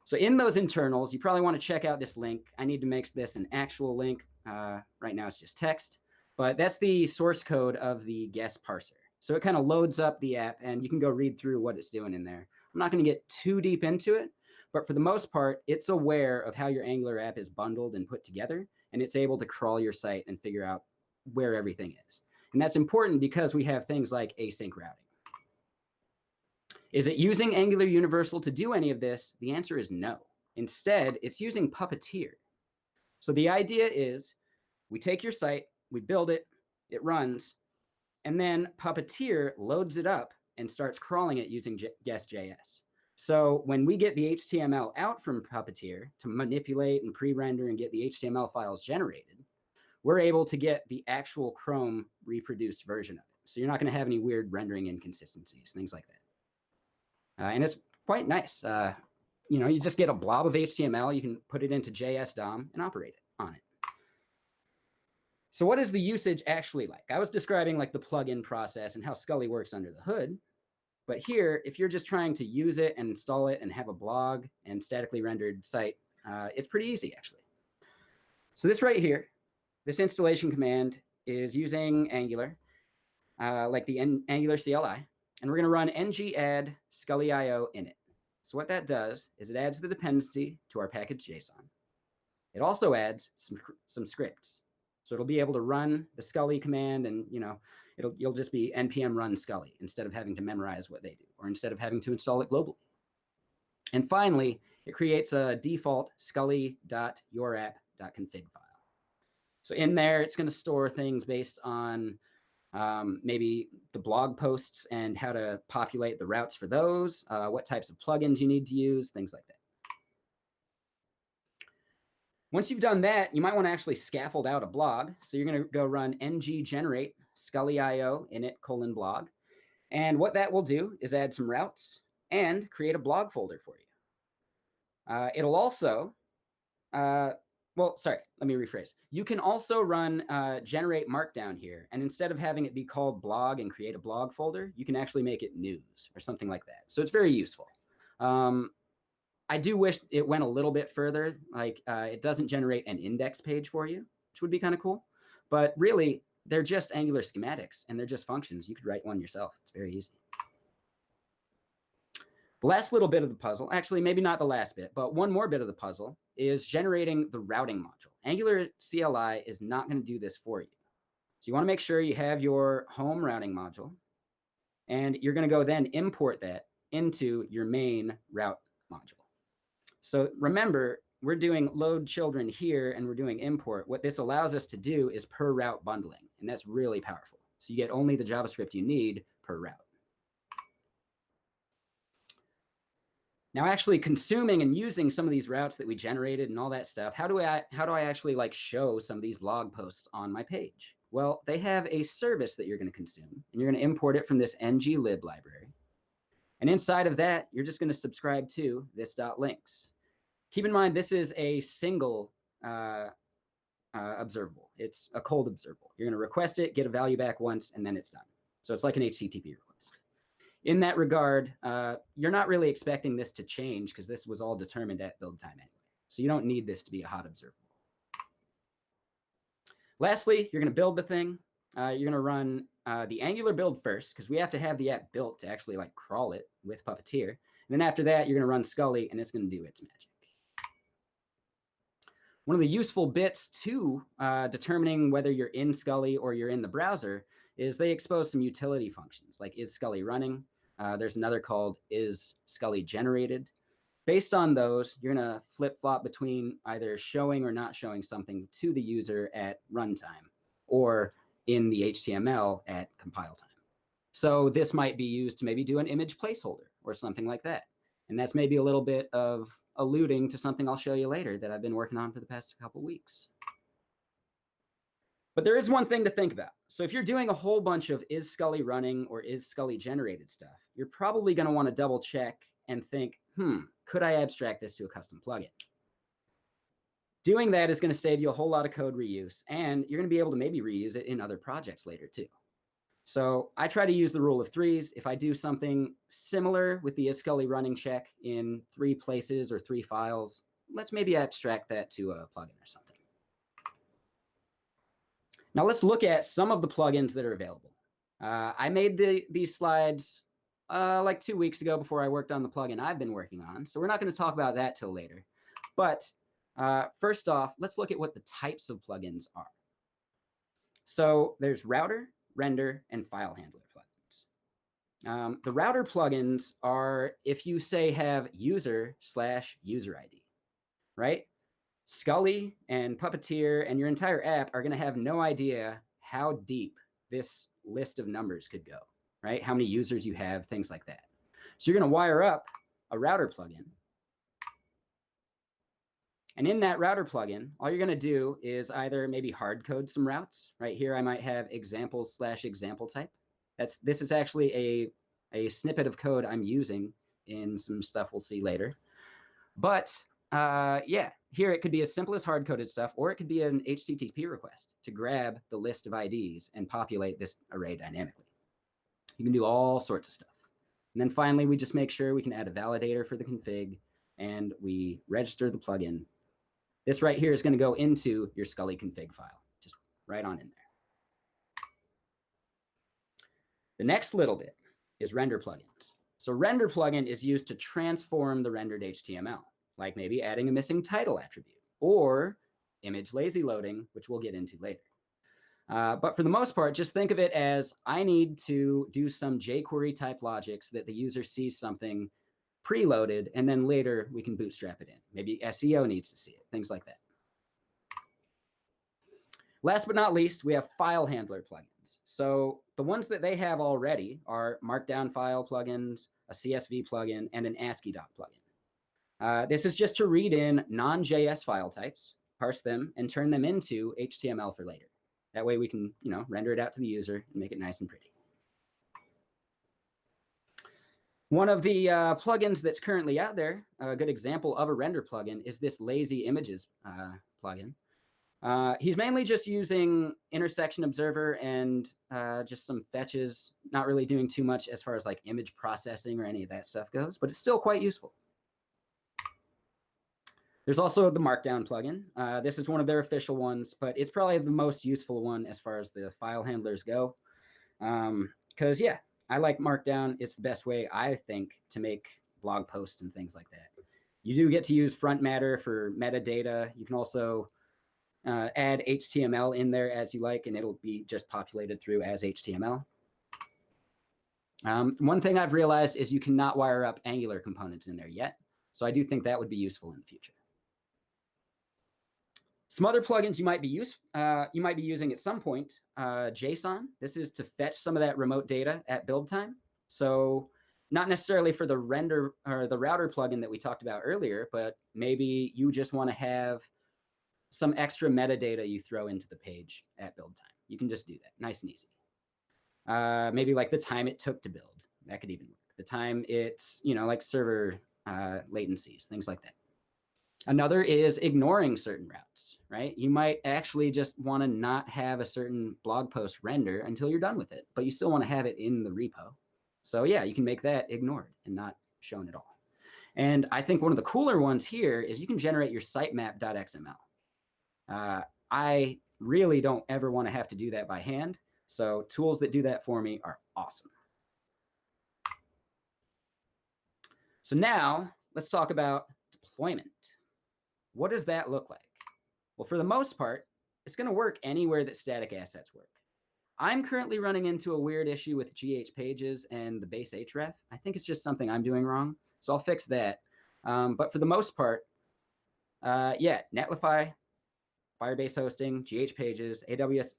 So in those internals, you probably want to check out this link. I need to make this an actual link. Right now it's just text, but that's the source code of the Guess parser. So it kind of loads up the app and you can go read through what it's doing in there. I'm not going to get too deep into it, but for the most part, it's aware of how your Angular app is bundled and put together, and it's able to crawl your site and figure out where everything is. And that's important because we have things like async routing. Is it using Angular Universal to do any of this? The answer is no. Instead, it's using Puppeteer. So the idea is we take your site, we build it, it runs, and then Puppeteer loads it up and starts crawling it using Guess.js. So when we get the HTML out from Puppeteer to manipulate and pre-render and get the HTML files generated, we're able to get the actual Chrome reproduced version of it. So you're not going to have any weird rendering inconsistencies, things like that. And it's quite nice. You know, you just get a blob of HTML, you can put it into JS DOM and operate it on it. So what is the usage actually like? I was describing like the plugin process and how Scully works under the hood. But here, if you're just trying to use it and install it and have a blog and statically rendered site, it's pretty easy actually. So this right here, this installation command is using Angular, like the Angular CLI, and we're going to run ng-add Scully.io init. So what that does is it adds the dependency to our package JSON. It also adds some scripts. So it'll be able to run the Scully command, and you'll just be npm run Scully instead of having to memorize what they do, or instead of having to install it globally. And finally, it creates a default scully.yourapp.config file. So in there, it's going to store things based on maybe the blog posts and how to populate the routes for those, what types of plugins you need to use, things like that. Once you've done that, you might want to actually scaffold out a blog. So you're going to go run ng-generate Scully.io init::blog. And what that will do is add some routes and create a blog folder for you. It'll also, well, sorry, let me rephrase. You can also run generate markdown here. And instead of having it be called blog and create a blog folder, you can actually make it news or something like that. So it's very useful. I do wish it went a little bit further. Like it doesn't generate an index page for you, which would be kind of cool. But really, they're just Angular schematics and they're just functions. You could write one yourself. It's very easy. The last little bit of the puzzle, actually maybe not the last bit, but one more bit of the puzzle is generating the routing module. Angular CLI is not going to do this for you. So you want to make sure you have your home routing module, and you're going to go then import that into your main route module. So remember, we're doing load children here and we're doing import. What this allows us to do is per route bundling, and that's really powerful. So you get only the JavaScript you need per route. Now, actually consuming and using some of these routes that we generated and all that stuff, how do I actually like show some of these blog posts on my page? Well, they have a service that you're going to consume, and you're going to import it from this ng-lib library. And inside of that, you're just going to subscribe to this .links. Keep in mind, this is a single observable. It's a cold observable. You're going to request it, get a value back once, and then it's done. So it's like an HTTP request. In that regard, you're not really expecting this to change because this was all determined at build time anyway. So you don't need this to be a hot observable. Lastly, you're going to build the thing. You're going to run the Angular build first because we have to have the app built to actually like crawl it with Puppeteer. And then after that, you're going to run Scully, and it's going to do its magic. One of the useful bits to determining whether you're in Scully or you're in the browser is they expose some utility functions like is Scully running? There's another called is Scully generated? Based on those, you're going to flip-flop between either showing or not showing something to the user at runtime or in the HTML at compile time. So this might be used to maybe do an image placeholder or something like that. And that's maybe a little bit of alluding to something I'll show you later that I've been working on for the past couple weeks. But there is one thing to think about. So if you're doing a whole bunch of is Scully running or is Scully generated stuff, you're probably going to want to double check and think, could I abstract this to a custom plugin? Doing that is going to save you a whole lot of code reuse, and you're going to be able to maybe reuse it in other projects later too. So I try to use the rule of threes. If I do something similar with the is Scully running check in 3 places or 3 files, let's maybe abstract that to a plugin or something. Now let's look at some of the plugins that are available. I made these slides like 2 weeks ago before I worked on the plugin I've been working on. So we're not going to talk about that till later. But first off, let's look at what the types of plugins are. So there's router, render, and file handler plugins. The router plugins are if you say have user/user ID, right? Scully and Puppeteer and your entire app are going to have no idea how deep this list of numbers could go, right? How many users you have, things like that. So you're going to wire up a router plugin. And in that router plugin, all you're going to do is either maybe hard code some routes. Right here, I might have examples/example type. This is actually a snippet of code I'm using in some stuff we'll see later. But yeah, here it could be as simple as hard-coded stuff, or it could be an HTTP request to grab the list of IDs and populate this array dynamically. You can do all sorts of stuff. And then finally, we just make sure we can add a validator for the config, and we register the plugin. This right here is going to go into your Scully config file, just right on in there. The next little bit is render plugins. So render plugin is used to transform the rendered HTML. Like maybe adding a missing title attribute or image lazy loading, which we'll get into later. But for the most part, just think of it as I need to do some jQuery type logic so that the user sees something preloaded, and then later we can bootstrap it in. Maybe SEO needs to see it, things like that. Last but not least, we have file handler plugins. So the ones that they have already are Markdown file plugins, a CSV plugin, and an ASCII doc plugin. This is just to read in non-JS file types, parse them, and turn them into HTML for later. That way we can, render it out to the user and make it nice and pretty. One of the plugins that's currently out there, a good example of a render plugin, is this Lazy Images plugin. He's mainly just using intersection observer and just some fetches, not really doing too much as far as like image processing or any of that stuff goes, but it's still quite useful. There's also the Markdown plugin. This is one of their official ones, but it's probably the most useful one as far as the file handlers go. Because yeah, I like Markdown. It's the best way, I think, to make blog posts and things like that. You do get to use front matter for metadata. You can also add HTML in there as you like, and it'll be just populated through as HTML. One thing I've realized is you cannot wire up Angular components in there yet. So I do think that would be useful in the future. Some other plugins you might be using at some point, JSON. This is to fetch some of that remote data at build time. So not necessarily for the render or the router plugin that we talked about earlier, but maybe you just want to have some extra metadata you throw into the page at build time. You can just do that, nice and easy. Maybe like the time it took to build. That could even work. The time it's, like server latencies, things like that. Another is ignoring certain routes, right? You might actually just want to not have a certain blog post render until you're done with it, but you still want to have it in the repo. So yeah, you can make that ignored and not shown at all. And I think one of the cooler ones here is you can generate your sitemap.xml. I really don't ever want to have to do that by hand. So tools that do that for me are awesome. So now let's talk about deployment. What does that look like? Well, for the most part, it's going to work anywhere that static assets work. I'm currently running into a weird issue with GH pages and the base href. I think it's just something I'm doing wrong. So I'll fix that. But for the most part, yeah, Netlify, Firebase hosting, GH pages, AWS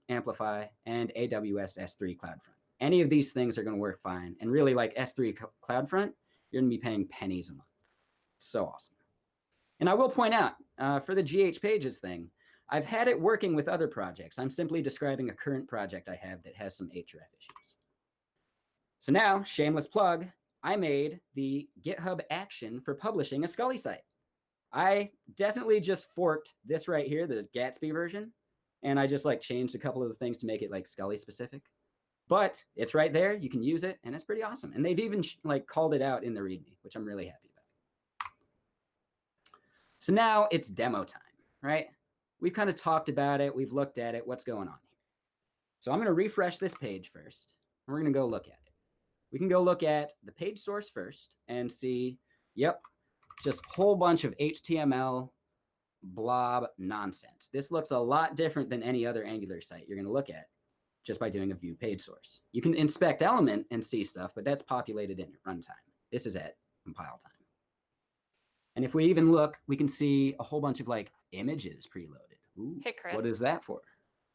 Amplify, and AWS S3 CloudFront. Any of these things are going to work fine. And really, like S3 CloudFront, you're going to be paying pennies a month. So awesome. And I will point out, for the GH pages thing, I've had it working with other projects. I'm simply describing a current project I have that has some href issues. So now, shameless plug, I made the GitHub action for publishing a Scully site. I definitely just forked this right here, the Gatsby version, and I just like changed a couple of the things to make it like Scully specific. But it's right there, you can use it, and it's pretty awesome. And they've even like called it out in the README, which I'm really happy about. So now it's demo time, right? We've kind of talked about it. We've looked at it. What's going on here? So I'm going to refresh this page first, and we're going to go look at it. We can go look at the page source first and see, yep, just a whole bunch of HTML blob nonsense. This looks a lot different than any other Angular site you're going to look at just by doing a view page source. You can inspect element and see stuff, but that's populated in at runtime. This is at compile time. And if we even look, we can see a whole bunch of like images preloaded. Ooh, Hey, Chris. what is that for?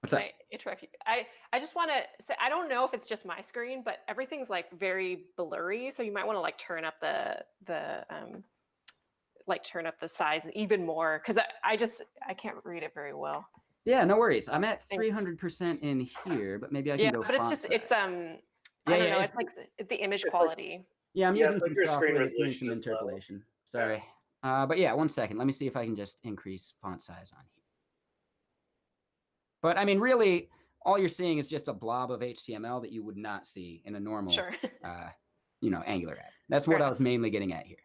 What's up? Can I interrupt you? I just want to say, I don't know if it's just my screen, but everything's like very blurry. So you might want to like turn up turn up the size even more, because I can't read it very well. Yeah, no worries. I'm at 300% in here, but maybe I can go. But it's just size. I don't know. It's like the image quality. Yeah, I'm using some your screen software that's doing some resolution is low. interpolation. Sorry. But yeah, 1 second. Let me see if I can just increase font size on here. But I mean, really, all you're seeing is just a blob of HTML that you would not see in a normal, Angular app. That's what I was mainly getting at here.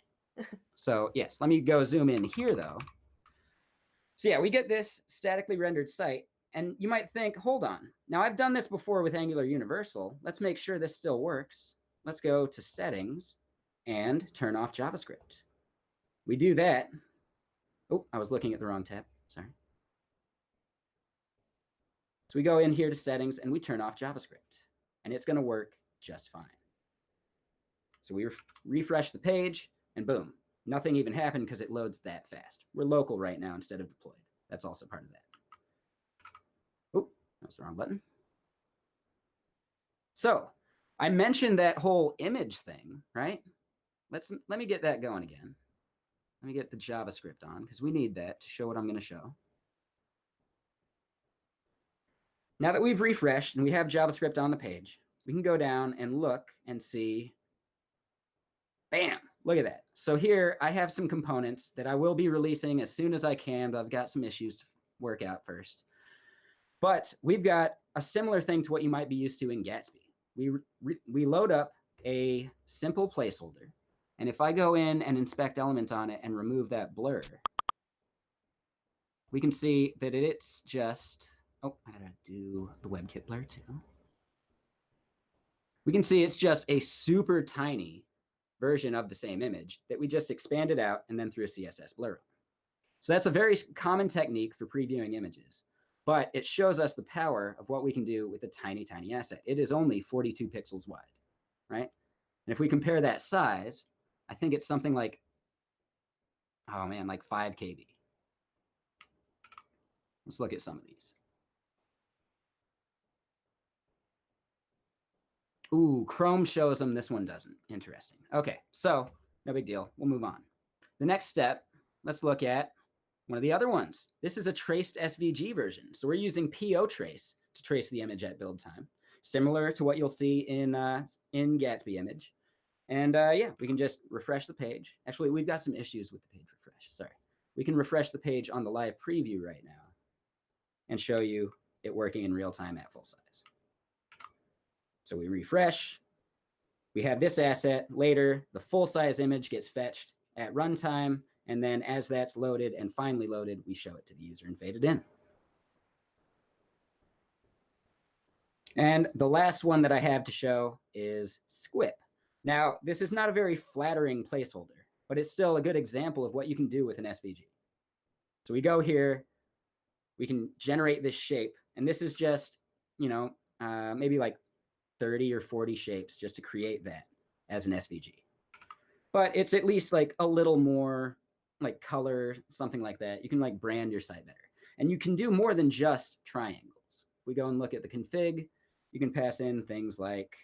So yes, let me go zoom in here though. So yeah, we get this statically rendered site, and you might think, hold on. Now I've done this before with Angular Universal. Let's make sure this still works. Let's go to settings and turn off JavaScript. We do that. Oh, I was looking at the wrong tab. Sorry. So we go in here to settings and we turn off JavaScript, and it's going to work just fine. So we refresh the page and boom, nothing even happened because it loads that fast. We're local right now instead of deployed. That's also part of that. Oh, that was the wrong button. So I mentioned that whole image thing, right? Let me get that going again. Let me get the JavaScript on because we need that to show what I'm going to show. Now that we've refreshed and we have JavaScript on the page, we can go down and look and see Bam, look at that. So here I have some components that I will be releasing as soon as I can, but I've got some issues to work out first. But we've got a similar thing to what you might be used to in Gatsby. We load up a simple placeholder, and if I go in and inspect element on it and remove that blur, we can see that it's just, oh, I gotta do the WebKit blur too. We can see it's just a super tiny version of the same image that we just expanded out and then threw a CSS blur on. So that's a very common technique for previewing images, but it shows us the power of what we can do with a tiny, tiny asset. It is only 42 pixels wide, right? And if we compare that size, I think it's something like, oh man, like 5 KB. Let's look at some of these. Ooh, Chrome shows them. This one doesn't. Interesting. Okay, so no big deal. We'll move on. The next step, let's look at one of the other ones. This is a traced SVG version. So we're using PO trace to trace the image at build time, similar to what you'll see in Gatsby image. And yeah, we can just refresh the page. Actually, we've got some issues with the page refresh. Sorry. We can refresh the page on the live preview right now and show you it working in real time at full size. So we refresh. We have this asset. Later, the full-size image gets fetched at runtime, and then as that's loaded and finally loaded, we show it to the user and fade it in. And the last one that I have to show is Squip. Now, this is not a very flattering placeholder, but it's still a good example of what you can do with an SVG. So we go here, we can generate this shape, and this is just, you know, maybe like 30 or 40 shapes just to create that as an SVG. But it's at least like a little more like color, something like that. You can like brand your site better. And you can do more than just triangles. If we go and look at the config, you can pass in things like,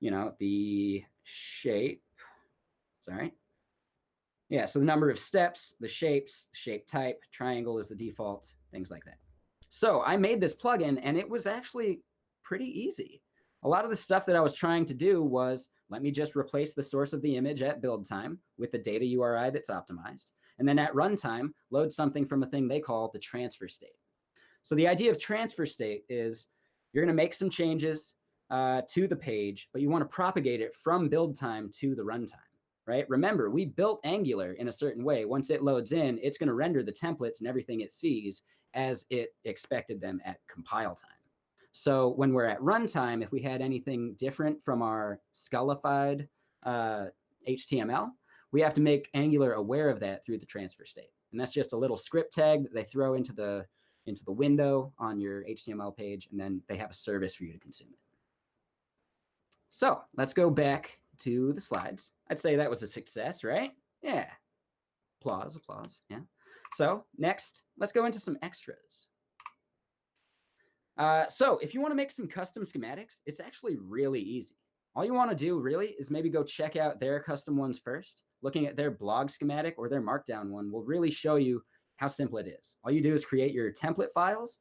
you know, the shape, sorry. Yeah, so the number of steps, the shapes, the shape type, triangle is the default, things like that. So I made this plugin and it was actually pretty easy. A lot of the stuff that I was trying to do was, let me just replace the source of the image at build time with the data URI that's optimized. And then at runtime, load something from a thing they call the transfer state. So the idea of transfer state is you're going to make some changes to the page, but you want to propagate it from build time to the runtime, right? Remember, we built Angular in a certain way. Once it loads in, it's going to render the templates and everything it sees as it expected them at compile time. So when we're at runtime, if we had anything different from our Scullified HTML, we have to make Angular aware of that through the transfer state. And that's just a little script tag that they throw into the window on your HTML page, and then they have a service for you to consume it. So let's go back to the slides. I'd say that was a success, right? Yeah. Applause, applause. Yeah. So next, let's go into some extras. So if you want to make some custom schematics, it's actually really easy. All you want to do really is maybe go check out their custom ones first. Looking at their blog schematic or their markdown one will really show you how simple it is. All you do is create your template files,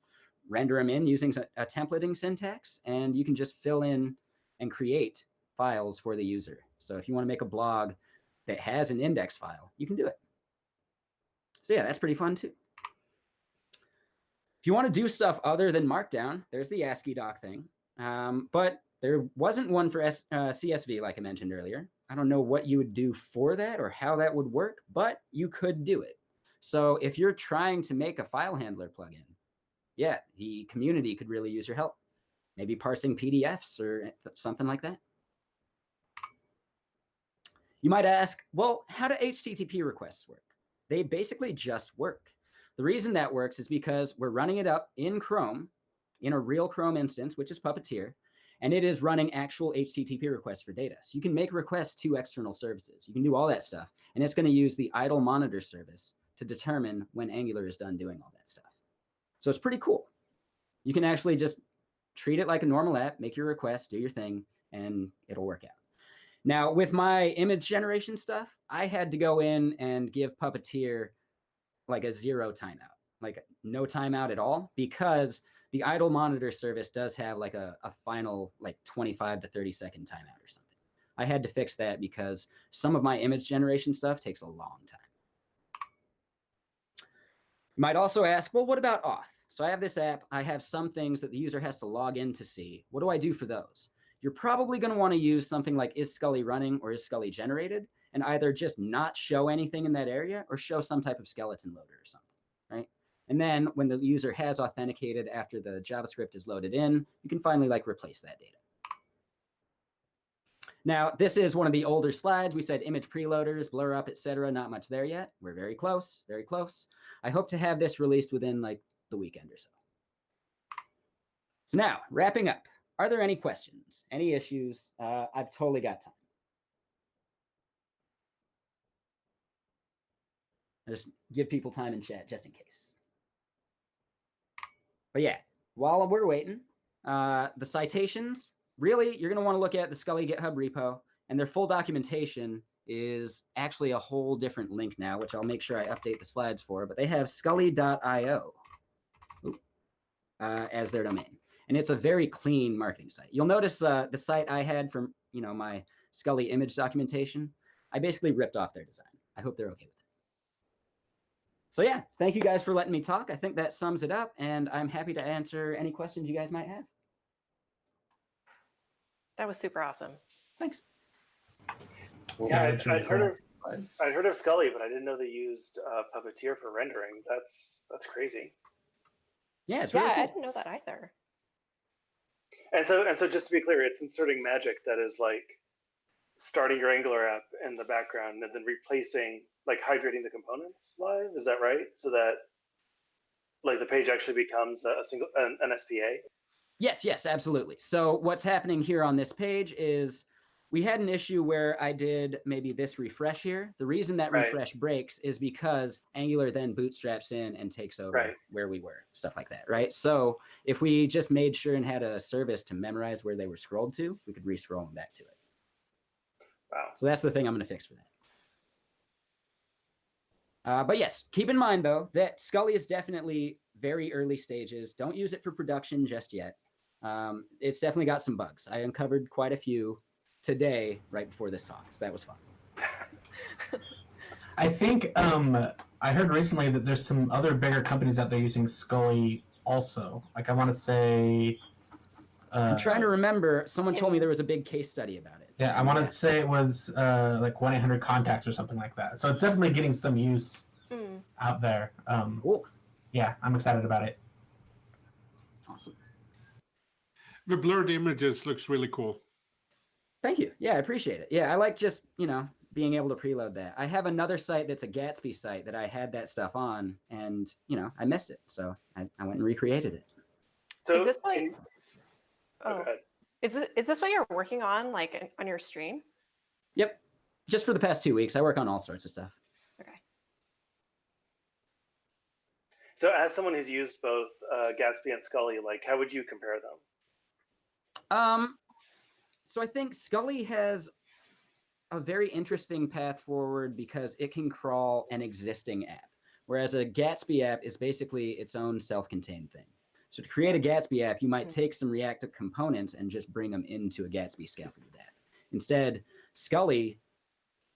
render them in using a templating syntax, and you can just fill in and create files for the user. So if you want to make a blog that has an index file, you can do it. So yeah, that's pretty fun too. If you want to do stuff other than Markdown, there's the ASCII doc thing. But there wasn't one for CSV, like I mentioned earlier. I don't know what you would do for that or how that would work, but you could do it. So if you're trying to make a file handler plugin, yeah, the community could really use your help. Maybe parsing PDFs or something like that. You might ask, well, how do HTTP requests work? They basically just work. The reason that works is because we're running it up in Chrome, in a real Chrome instance, which is Puppeteer, and it is running actual HTTP requests for data. So you can make requests to external services. You can do all that stuff, and it's going to use the idle monitor service to determine when Angular is done doing all that stuff. So it's pretty cool. You can actually just treat it like a normal app, make your request, do your thing, and it'll work out. Now, with my image generation stuff, I had to go in and give Puppeteer like a 0 timeout, like no timeout at all, because the idle monitor service does have like a final like 25 to 30 second timeout or something. I had to fix that because some of my image generation stuff takes a long time. You might also ask, well, what about auth? So I have this app. I have some things that the user has to log in to see. What do I do for those? You're probably going to want to use something like is Scully running or is Scully generated, and either just not show anything in that area or show some type of skeleton loader or something, right? And then when the user has authenticated after the JavaScript is loaded in, you can finally like replace that data. Now, this is one of the older slides. We said image preloaders, blur up, etc. Not much there yet. We're very close, very close. I hope to have this released within like the weekend or so. So now, wrapping up. Are there any questions, any issues? I've totally got time. I just give people time in chat just in case. But yeah, while we're waiting, the citations, really, you're going to want to look at the Scully GitHub repo, and their full documentation is actually a whole different link now, which I'll make sure I update the slides for, but they have scully.io as their domain. And it's a very clean marketing site. You'll notice the site I had from my Scully image documentation, I basically ripped off their design. I hope they're okay with it. So yeah, thank you guys for letting me talk. I think that sums it up, and I'm happy to answer any questions you guys might have. That was super awesome. Thanks. Yeah, that's really I'd heard cool. I'd heard of Scully, but I didn't know they used Puppeteer for rendering. That's crazy. Yeah, it's really Yeah, cool. I didn't know that either. And so just to be clear, it's inserting magic that is like starting your Angular app in the background and then replacing, like hydrating the components live. Is that right? So that like the page actually becomes an SPA. Yes, absolutely. So what's happening here on this page is we had an issue where I did maybe this refresh here. The reason that refresh breaks is because Angular then bootstraps in and takes over where we were, stuff like that, right? So if we just made sure and had a service to memorize where they were scrolled to, we could re-scroll them back to it. Wow. So that's the thing I'm going to fix for that. But yes, keep in mind, though, that Scully is definitely very early stages. Don't use it for production just yet. It's definitely got some bugs. I uncovered quite a few today right before this talk, so that was fun. I think I heard recently that there's some other bigger companies out there using Scully also. Like I want to say... I'm trying to remember. Someone told me there was a big case study about it. Yeah, I want to say it was like 1-800-CONTACTS or something like that. So it's definitely getting some use out there. Cool. Yeah, I'm excited about it. Awesome. The blurred images looks really cool. Thank you. Yeah, I appreciate it. Yeah, I like just, being able to preload that. I have another site that's a Gatsby site that I had that stuff on, and, I missed it. So I went and recreated it. So Is this what? Oh, is this what you're working on, like on your stream? Yep. Just for the past 2 weeks. I work on all sorts of stuff. Okay. So as someone who's used both Gatsby and Scully, like how would you compare them? So I think Scully has a very interesting path forward because it can crawl an existing app, whereas a Gatsby app is basically its own self-contained thing. So to create a Gatsby app, you might take some React components and just bring them into a Gatsby scaffolded app. Instead, Scully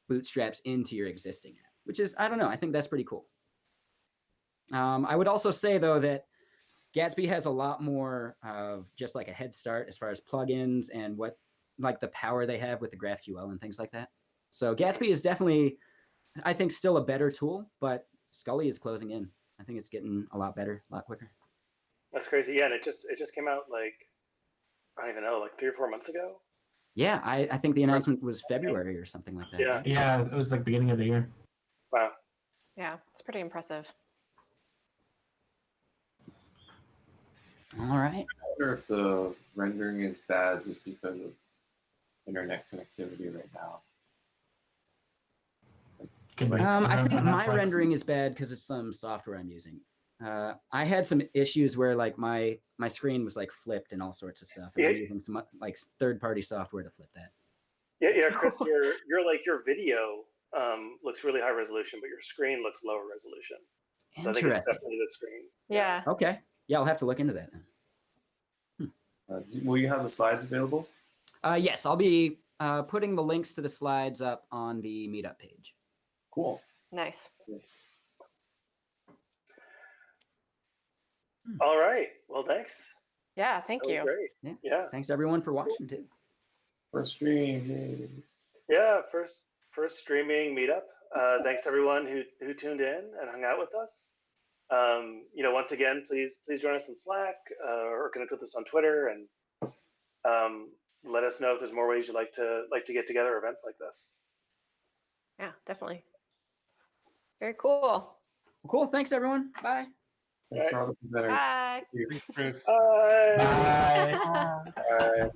bootstraps into your existing app, which is, I don't know, I think that's pretty cool. I would also say, though, that Gatsby has a lot more of just like a head start as far as plugins and what like the power they have with the GraphQL and things like that. So Gatsby is definitely, I think, still a better tool, but Scully is closing in. I think it's getting a lot better, a lot quicker. That's crazy. Yeah, and it just came out like, I don't even know, like 3 or 4 months ago. Yeah, I think the announcement was February or something like that. Yeah. Yeah, it was like beginning of the year. Wow. Yeah, it's pretty impressive. All right. I wonder if the rendering is bad just because of internet connectivity right now. I think my rendering is bad because it's some software I'm using. I had some issues where like my screen was like flipped and all sorts of stuff. And I'm using some like third-party software to flip that. Yeah, Chris, your video looks really high resolution, but your screen looks lower resolution. So I think it's definitely the screen. Yeah. Okay. Yeah, I'll have to look into that then. Will you have the slides available? Yes, I'll be putting the links to the slides up on the meetup page. Cool. Nice. All right. Well, thanks. Yeah, thank That was you. great. Yeah. Yeah. Thanks everyone for watching too. First stream. Yay. Yeah. First streaming meetup. Thanks everyone who tuned in and hung out with us. Once again, please join us in Slack or connect with us on Twitter and let us know if there's more ways you'd like to get together events like this. Yeah, definitely. Very cool. Cool. Thanks everyone. Bye. Thanks for all the presenters. Bye. Thank you. Thanks, Chris. Bye. Bye. Bye.